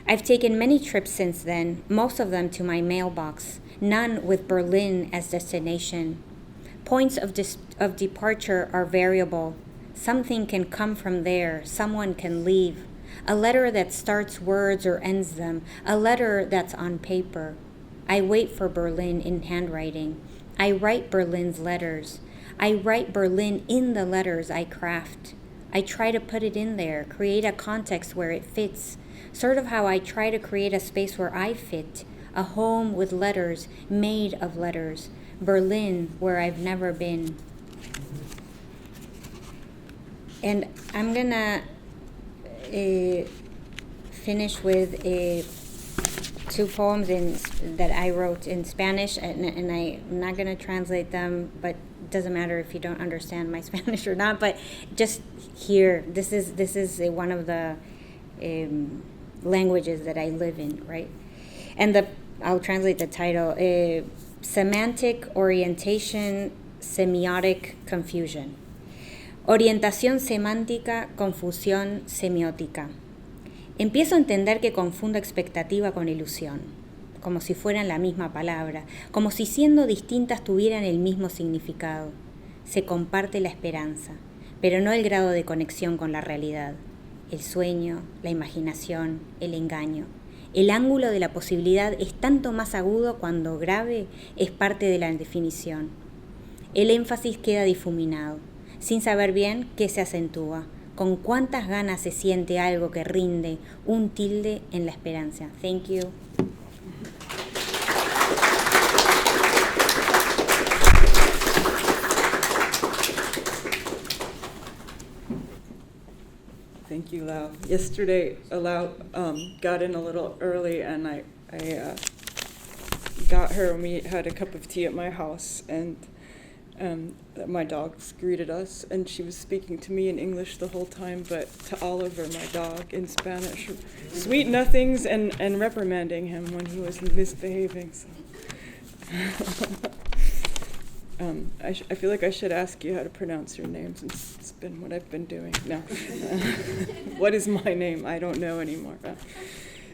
I've taken many trips since then, most of them to my mailbox, none with Berlin as destination. Points of departure are variable. Something can come from there, someone can leave. A letter that starts words or ends them, a letter that's on paper. I wait for Berlin in handwriting. I write Berlin's letters. I write Berlin in the letters I craft. I try to put it in there, create a context where it fits, sort of how I try to create a space where I fit, a home with letters, made of letters, Berlin where I've never been. And I'm gonna finish with two poems that I wrote in Spanish, and I'm not gonna translate them, but it doesn't matter if you don't understand my Spanish or not. But just here, this is one of the languages that I live in, right? And I'll translate the title: Semantic Orientation, Semiotic Confusion. Orientación semántica, confusión semiótica. Empiezo a entender que confundo expectativa con ilusión, como si fueran la misma palabra, como si siendo distintas tuvieran el mismo significado. Se comparte la esperanza, pero no el grado de conexión con la realidad, el sueño, la imaginación, el engaño. El ángulo de la posibilidad es tanto más agudo cuando grave es parte de la definición. El énfasis queda difuminado, sin saber bien qué se acentúa, con cuántas ganas se siente algo que rinde un tilde en la esperanza. Thank you. Thank you, Lau. Yesterday, Lau got in a little early, and I got her, and we had a cup of tea at my house, and my dogs greeted us, and she was speaking to me in English the whole time, but to Oliver, my dog, in Spanish. Sweet nothings and reprimanding him when he was misbehaving. So. I feel like I should ask you how to pronounce your name, since it's been what I've been doing. No. What is my name? I don't know anymore.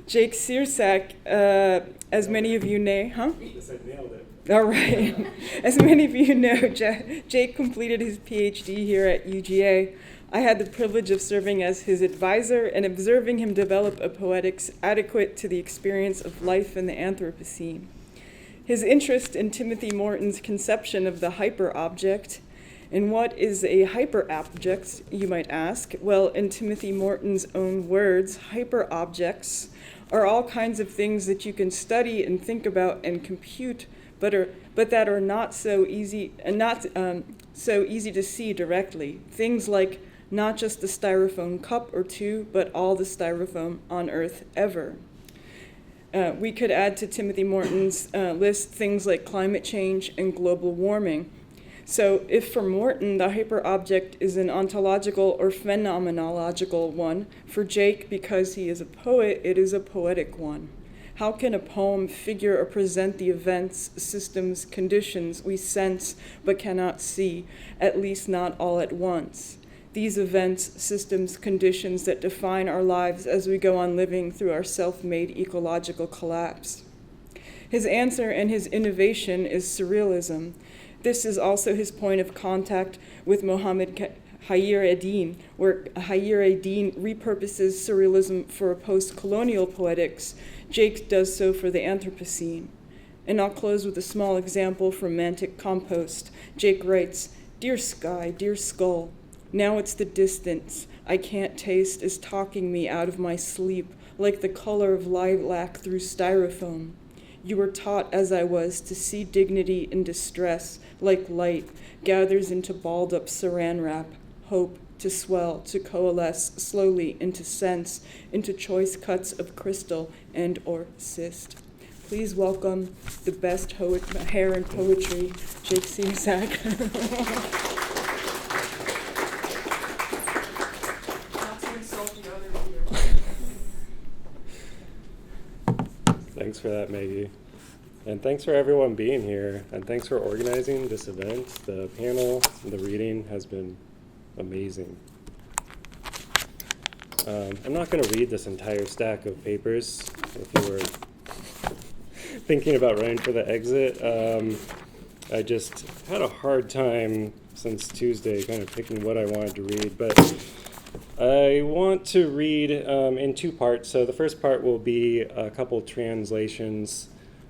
Jake Syersak, as many of you know, huh? Yes, I nailed it. All right. As many of you know, Jake completed his PhD here at UGA. I had the privilege of serving as his advisor and observing him develop a poetics adequate to the experience of life in the Anthropocene. His interest in Timothy Morton's conception of the hyper-object. And what is a hyper-object, you might ask? Well, in Timothy Morton's own words, hyper-objects are all kinds of things that you can study and think about and compute, but that are not so easy so easy to see directly. Things like not just the styrofoam cup or two, but all the styrofoam on Earth ever. We could add to Timothy Morton's list things like climate change and global warming. So if for Morton the hyperobject is an ontological or phenomenological one, for Jake, because he is a poet, it is a poetic one. How can a poem figure or present the events, systems, conditions we sense but cannot see, at least not all at once? These events, systems, conditions that define our lives as we go on living through our self-made ecological collapse. His answer and his innovation is surrealism. This is also his point of contact with Mohammed Hayir-Eddin, where Hayir-Eddin repurposes surrealism for a post-colonial poetics. Jake does so for the Anthropocene. And I'll close with a small example from Mantic Compost. Jake writes, "Dear sky, dear skull, now it's the distance I can't taste is talking me out of my sleep, like the color of lilac through styrofoam. You were taught as I was to see dignity in distress, like light gathers into balled up saran wrap, hope to swell, to coalesce slowly into sense, into choice cuts of crystal and or cyst." Please welcome the best hair in poetry, Jake Syersak. Not to insult the other reader. Thanks for that, Maggie. And thanks for everyone being here. And thanks for organizing this event. The panel, the reading has been amazing. I'm not going to read this entire stack of papers if you were thinking about running for the exit. I just had a hard time since Tuesday kind of picking what I wanted to read. But I want to read in two parts. So the first part will be a couple translations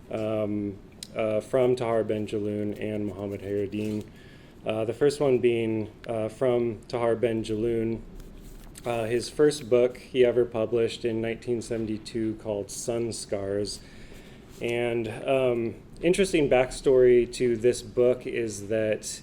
from Tahar Ben Jaloun and Muhammad Hayreddin. The first one being from Tahar Ben Jaloun, his first book he ever published in 1972 called Sun Scars. And interesting backstory to this book is that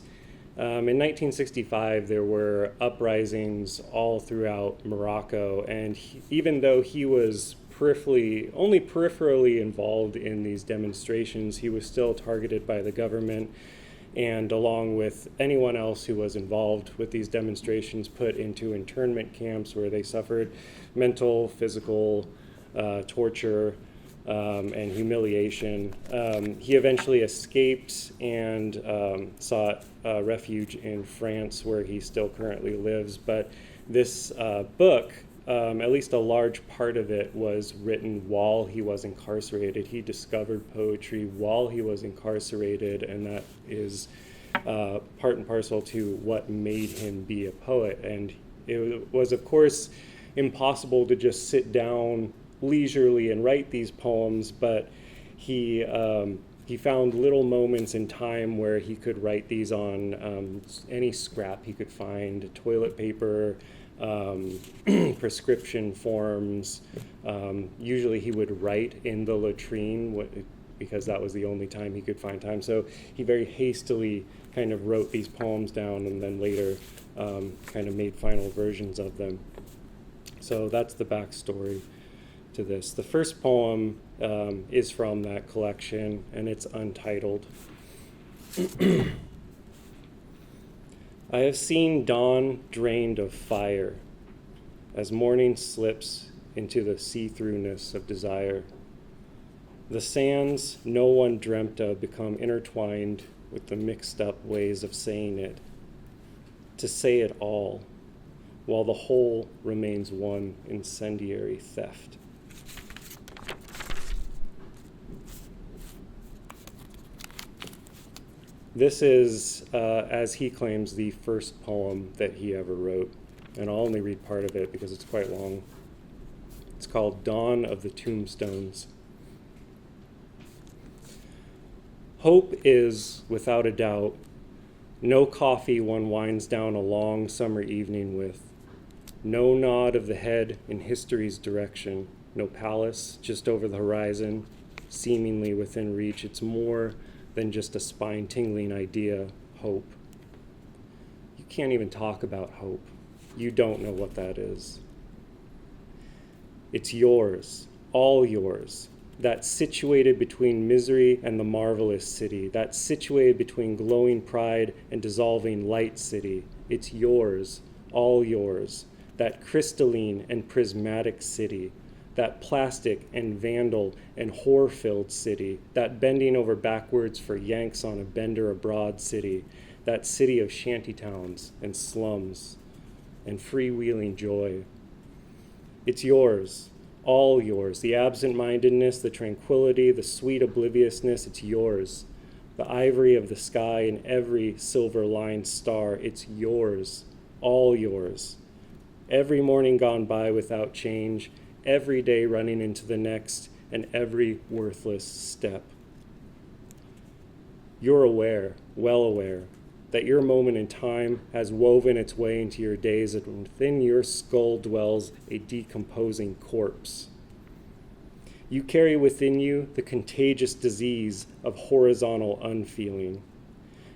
in 1965 there were uprisings all throughout Morocco, and even though he was only peripherally involved in these demonstrations, he was still targeted by the government, and along with anyone else who was involved with these demonstrations, put into internment camps where they suffered mental, physical torture and humiliation. He eventually escaped and sought refuge in France, where he still currently lives. But this book, at least a large part of it, was written while he was incarcerated. He discovered poetry while he was incarcerated, and that is part and parcel to what made him be a poet. And it was, of course, impossible to just sit down leisurely and write these poems, but he found little moments in time where he could write these on any scrap he could find: toilet paper, prescription forms. Usually he would write in the latrine because that was the only time he could find time. So he very hastily kind of wrote these poems down and then later kind of made final versions of them. So that's the backstory to this. The first poem is from that collection, and it's untitled. I have seen dawn drained of fire as morning slips into the see-throughness of desire. The sands no one dreamt of become intertwined with the mixed-up ways of saying it, to say it all, while the whole remains one incendiary theft. This is, as he claims, the first poem that he ever wrote, and I'll only read part of it because it's quite long. It's called Dawn of the Tombstones. Hope is, without a doubt, no coffee one winds down a long summer evening with, no nod of the head in history's direction, no palace just over the horizon, seemingly within reach. It's more than just a spine-tingling idea, hope. You can't even talk about hope. You don't know what that is. It's yours, all yours, that situated between misery and the marvelous city, that situated between glowing pride and dissolving light city. It's yours, all yours, that crystalline and prismatic city, that plastic and vandal and whore-filled city, that bending over backwards for Yanks on a bender abroad city, that city of shantytowns and slums and freewheeling joy. It's yours, all yours, the absent-mindedness, the tranquility, the sweet obliviousness, it's yours. The ivory of the sky and every silver-lined star, it's yours, all yours. Every morning gone by without change, every day running into the next, and every worthless step. You're aware, well aware, that your moment in time has woven its way into your days, and within your skull dwells a decomposing corpse. You carry within you the contagious disease of horizontal unfeeling.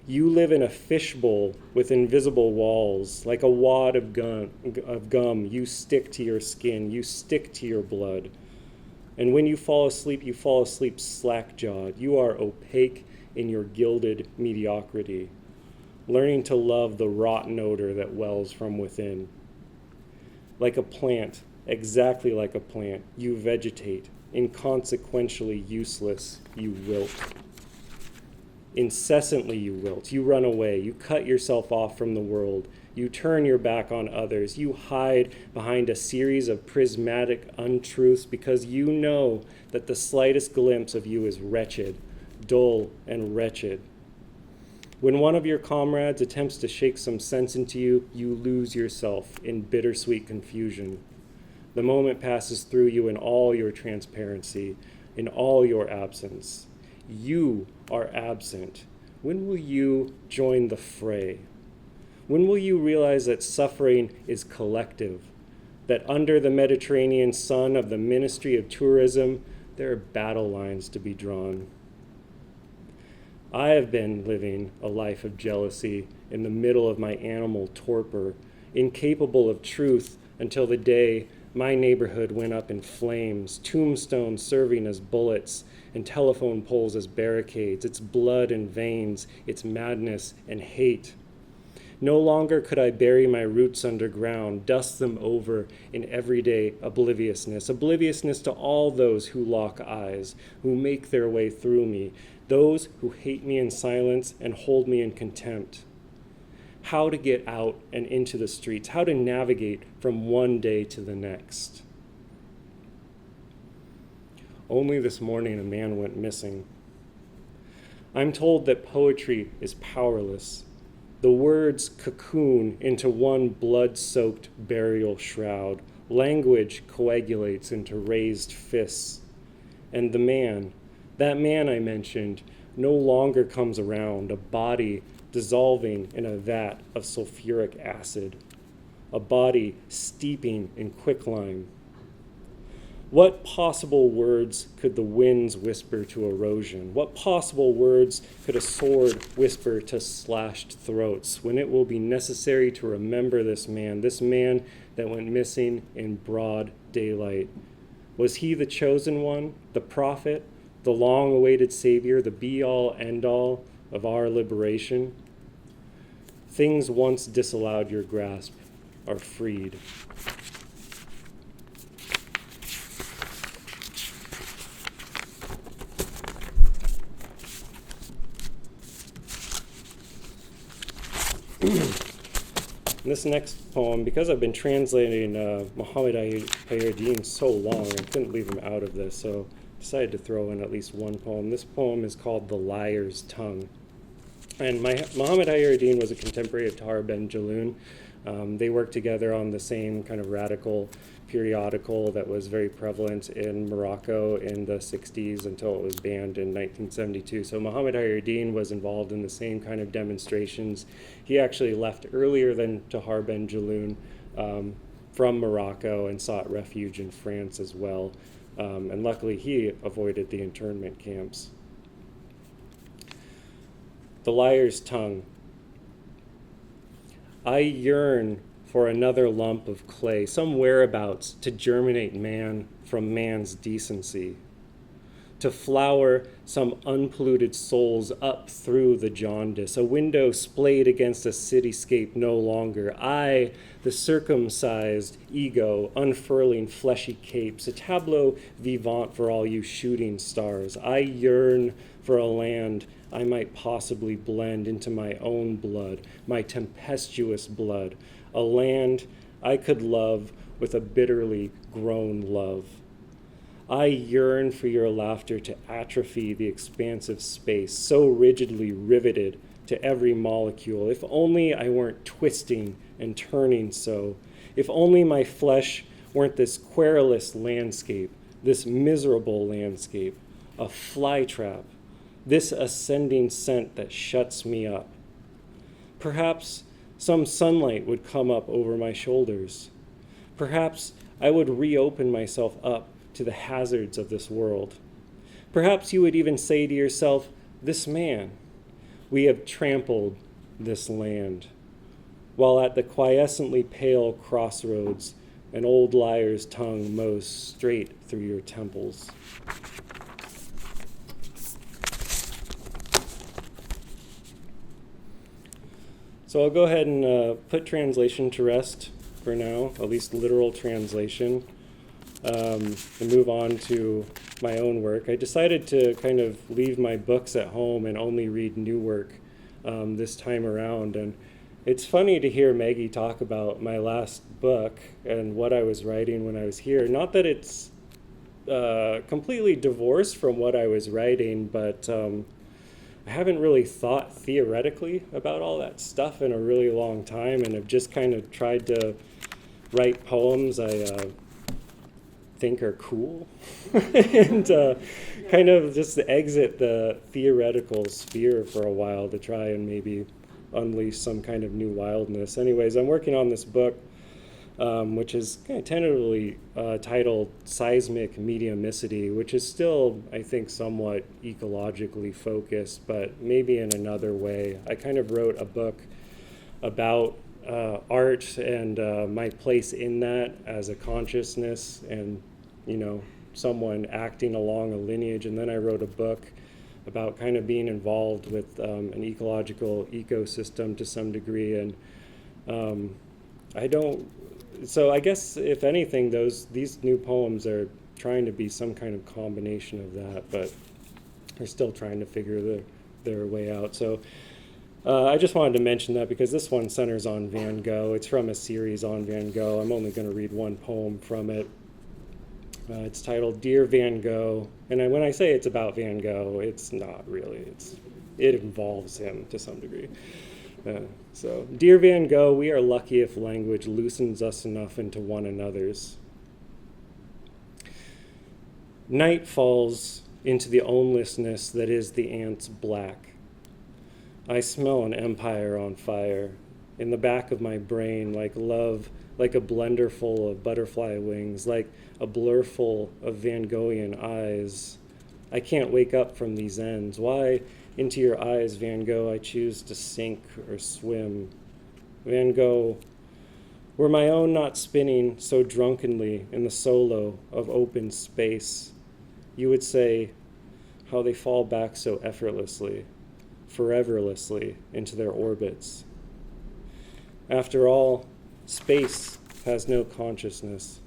You live in a fishbowl with invisible walls. Like a wad of gum, you stick to your skin, you stick to your blood. And when you fall asleep slack-jawed. You are opaque in your gilded mediocrity, learning to love the rotten odor that wells from within. Like a plant, exactly like a plant, you vegetate, inconsequentially useless, you wilt. Incessantly you wilt, you run away, you cut yourself off from the world, you turn your back on others, you hide behind a series of prismatic untruths because you know that the slightest glimpse of you is wretched, dull, and wretched. When one of your comrades attempts to shake some sense into you, you lose yourself in bittersweet confusion. The moment passes through you in all your transparency, in all your absence. you are absent? When will you join the fray? When will you realize that suffering is collective, that under the Mediterranean sun of the Ministry of Tourism, there are battle lines to be drawn? I have been living a life of jealousy in the middle of my animal torpor, incapable of truth until the day my neighborhood went up in flames, tombstones serving as bullets, and telephone poles as barricades, its blood and veins, its madness and hate. No longer could I bury my roots underground, dust them over in everyday obliviousness to all those who lock eyes, who make their way through me, those who hate me in silence and hold me in contempt. How to get out and into the streets, how to navigate from one day to the next. Only this morning a man went missing. I'm told that poetry is powerless. The words cocoon into one blood-soaked burial shroud. Language coagulates into raised fists. And the man, that man I mentioned, no longer comes around, a body dissolving in a vat of sulfuric acid, a body steeping in quicklime. What possible words could the winds whisper to erosion? What possible words could a sword whisper to slashed throats when it will be necessary to remember this man that went missing in broad daylight? Was he the chosen one, the prophet, the long-awaited savior, the be-all, end-all of our liberation? Things once disallowed your grasp are freed. This next poem, because I've been translating Muhammad Hayreddin so long, I couldn't leave him out of this, so I decided to throw in at least one poem. This poem is called The Liar's Tongue. And Muhammad Hayreddin was a contemporary of Tahir Ben Jaloun. They worked together on the same kind of radical periodical that was very prevalent in Morocco in the 60s until it was banned in 1972. So Muhammad Hayreddin was involved in the same kind of demonstrations. He actually left earlier than Tahir Ben Jaloun from Morocco and sought refuge in France as well. And luckily he avoided the internment camps. The Liar's Tongue. I yearn for another lump of clay, some whereabouts to germinate man from man's decency, to flower some unpolluted souls up through the jaundice, a window splayed against a cityscape no longer. I, the circumcised ego, unfurling fleshy capes, a tableau vivant for all you shooting stars. I yearn for a land I might possibly blend into my own blood, my tempestuous blood, a land I could love with a bitterly grown love. I yearn for your laughter to atrophy the expansive space, so rigidly riveted to every molecule. If only I weren't twisting and turning so. If only my flesh weren't this querulous landscape, this miserable landscape, a flytrap, this ascending scent that shuts me up. Perhaps some sunlight would come up over my shoulders. Perhaps I would reopen myself up to the hazards of this world. Perhaps you would even say to yourself, this man, we have trampled this land, while at the quiescently pale crossroads, an old liar's tongue mows straight through your temples. So I'll go ahead and put translation to rest for now, at least literal translation, and move on to my own work. I decided to kind of leave my books at home and only read new work this time around. And it's funny to hear Maggie talk about my last book and what I was writing when I was here. Not that it's completely divorced from what I was writing, but I haven't really thought theoretically about all that stuff in a really long time, and I've just kind of tried to write poems I think are cool, and kind of just exit the theoretical sphere for a while to try and maybe unleash some kind of new wildness. Anyways, I'm working on this book, which is kind of tentatively titled Seismic Mediumicity, which is still, I think, somewhat ecologically focused, but maybe in another way. I kind of wrote a book about art and my place in that as a consciousness and, someone acting along a lineage. And then I wrote a book about kind of being involved with an ecological ecosystem to some degree. And so I guess, if anything, these new poems are trying to be some kind of combination of that, but they're still trying to figure their way out. So I just wanted to mention that because this one centers on Van Gogh. It's from a series on Van Gogh. I'm only going to read one poem from it. It's titled Dear Van Gogh. And when I say it's about Van Gogh, it's not really. It involves him to some degree. So, Dear Van Gogh, we are lucky if language loosens us enough into one another's. Night falls into the ownlessness that is the ant's black. I smell an empire on fire. In the back of my brain, like love, like a blender full of butterfly wings, like a blur full of Van Goghian eyes. I can't wake up from these ends. Why, into your eyes, Van Gogh, I choose to sink or swim. Van Gogh, were my own not spinning so drunkenly in the solo of open space, you would say how they fall back so effortlessly, foreverlessly into their orbits. After all, space has no consciousness,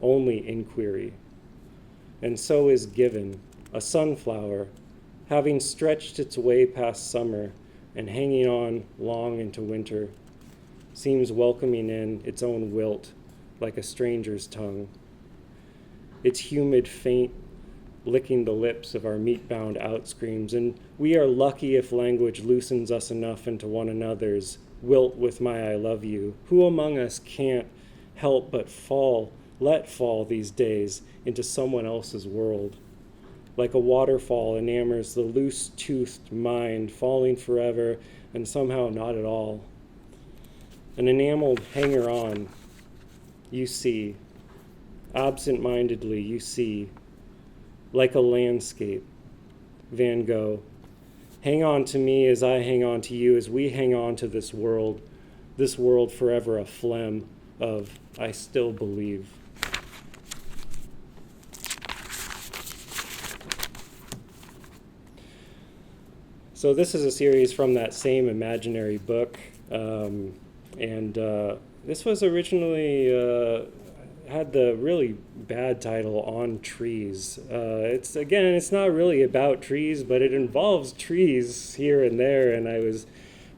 only inquiry. And so is given, a sunflower, having stretched its way past summer and hanging on long into winter, seems welcoming in its own wilt like a stranger's tongue. Its humid faint licking the lips of our meat-bound outscreams, and we are lucky if language loosens us enough into one another's, wilt with my I love you. Who among us can't help but let fall these days into someone else's world? Like a waterfall enamors the loose-toothed mind, falling forever and somehow not at all. An enameled hanger-on, you see, absent-mindedly you see, like a landscape, Van Gogh. Hang on to me as I hang on to you, as we hang on to this world forever a phlegm of I still believe. So this is a series from that same imaginary book, and this was originally had the really bad title On Trees. It's not really about trees, but it involves trees here and there, and I was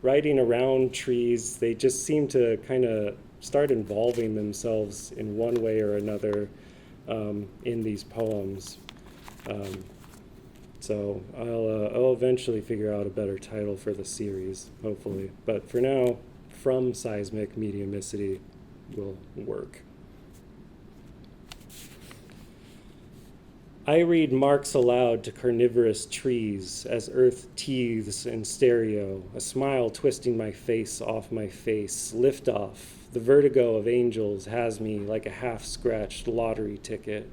writing around trees. They just seem to kind of start involving themselves in one way or another in these poems. So I'll eventually figure out a better title for the series, hopefully. But for now, From Seismic Mediumicity will work. I read Marx aloud to carnivorous trees as earth teethes in stereo, a smile twisting my face off my face. Lift off. The vertigo of angels has me like a half-scratched lottery ticket.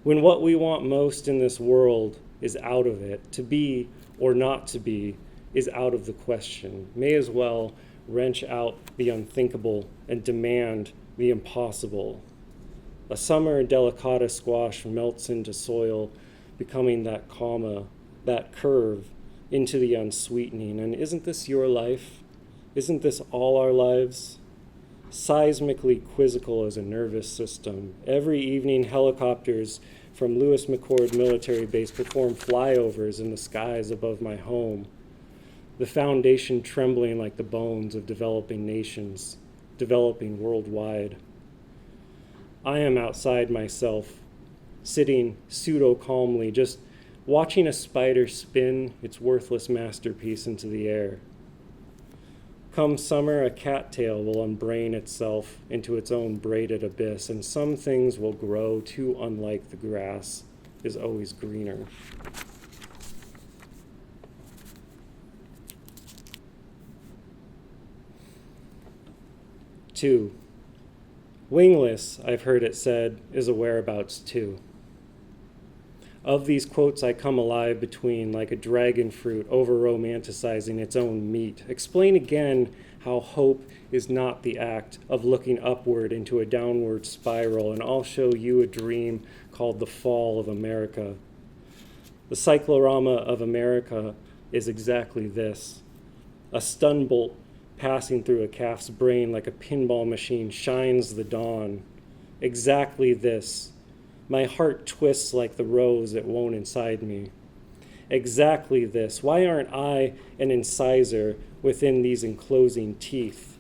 When what we want most in this world is out of it, to be or not to be is out of the question. May as well wrench out the unthinkable and demand the impossible. A summer delicata squash melts into soil, becoming that comma, that curve, into the unsweetening. And isn't this your life? Isn't this all our lives? Seismically quizzical as a nervous system. Every evening, helicopters from Lewis McChord Military Base perform flyovers in the skies above my home. The foundation trembling like the bones of developing nations, developing worldwide. I am outside myself, sitting pseudo-calmly, just watching a spider spin its worthless masterpiece into the air. Come summer, a cattail will unbrain itself into its own braided abyss, and some things will grow too unlike the grass is always greener. Two, wingless, I've heard it said, is a whereabouts too. Of these quotes I come alive between, like a dragon fruit over-romanticizing its own meat. Explain again how hope is not the act of looking upward into a downward spiral, and I'll show you a dream called the Fall of America. The cyclorama of America is exactly this. A stun bolt passing through a calf's brain like a pinball machine shines the dawn. Exactly this. My heart twists like the rose it won't inside me. Exactly this. Why aren't I an incisor within these enclosing teeth?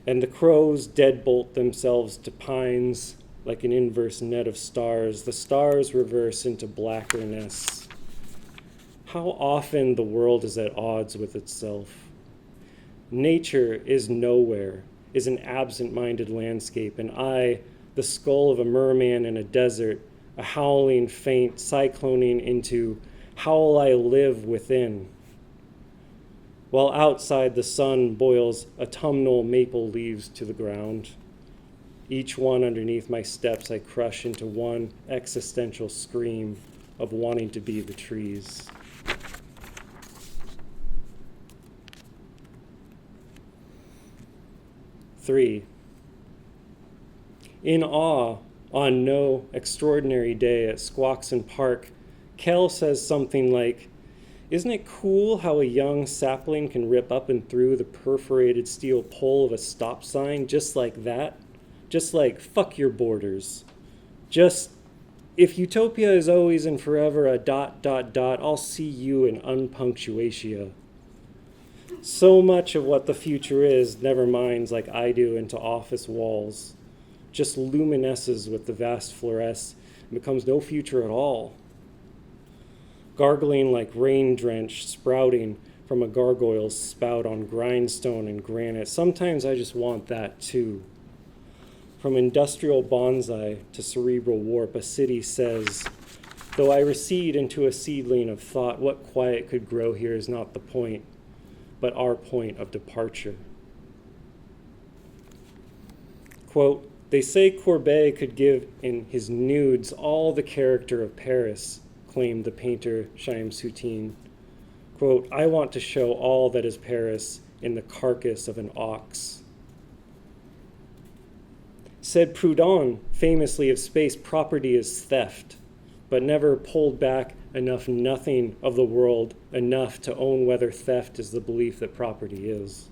And the crows deadbolt themselves to pines like an inverse net of stars. The stars reverse into blackerness. How often the world is at odds with itself. Nature is nowhere, is an absent-minded landscape, and I, the skull of a merman in a desert, a howling faint, cycloning into how will I live within? While outside the sun boils autumnal maple leaves to the ground. Each one underneath my steps I crush into one existential scream of wanting to be the trees. Three, in awe, on no extraordinary day at Squaxin Park, Kel says something like, "Isn't it cool how a young sapling can rip up and through the perforated steel pole of a stop sign just like that? Just like, fuck your borders. Just, if utopia is always and forever a ... I'll see you in unpunctuatia." So much of what the future is never minds like I do into office walls. Just luminesces with the vast fluoresce and becomes no future at all. Gargling like rain drenched, sprouting from a gargoyle's spout on grindstone and granite. Sometimes I just want that too. From industrial bonsai to cerebral warp, a city says, though I recede into a seedling of thought, what quiet could grow here is not the point, but our point of departure. Quote, they say Courbet could give in his nudes all the character of Paris, claimed the painter Chaim Soutine. Quote, I want to show all that is Paris in the carcass of an ox. Said Proudhon, famously of space, property is theft, but never pulled back enough nothing of the world enough to own whether theft is the belief that property is.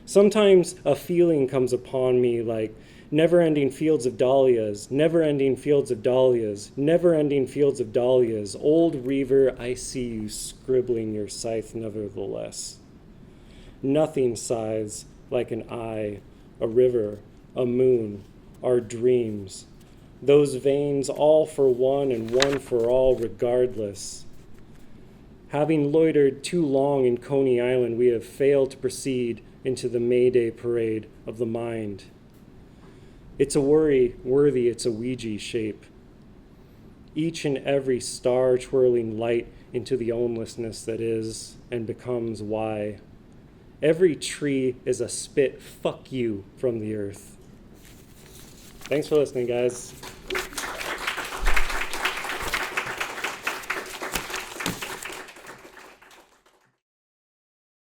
Sometimes a feeling comes upon me like never-ending fields of dahlias, never-ending fields of dahlias, never-ending fields of dahlias. Old Reaver, I see you scribbling your scythe nevertheless. Nothing sighs like an eye, a river, a moon, our dreams. Those veins all for one and one for all regardless. Having loitered too long in Coney Island, we have failed to proceed into the May Day parade of the mind. It's a worry worthy it's a Ouija shape. Each and every star twirling light into the ownlessness that is and becomes why. Every tree is a spit fuck you from the earth. Thanks for listening, guys.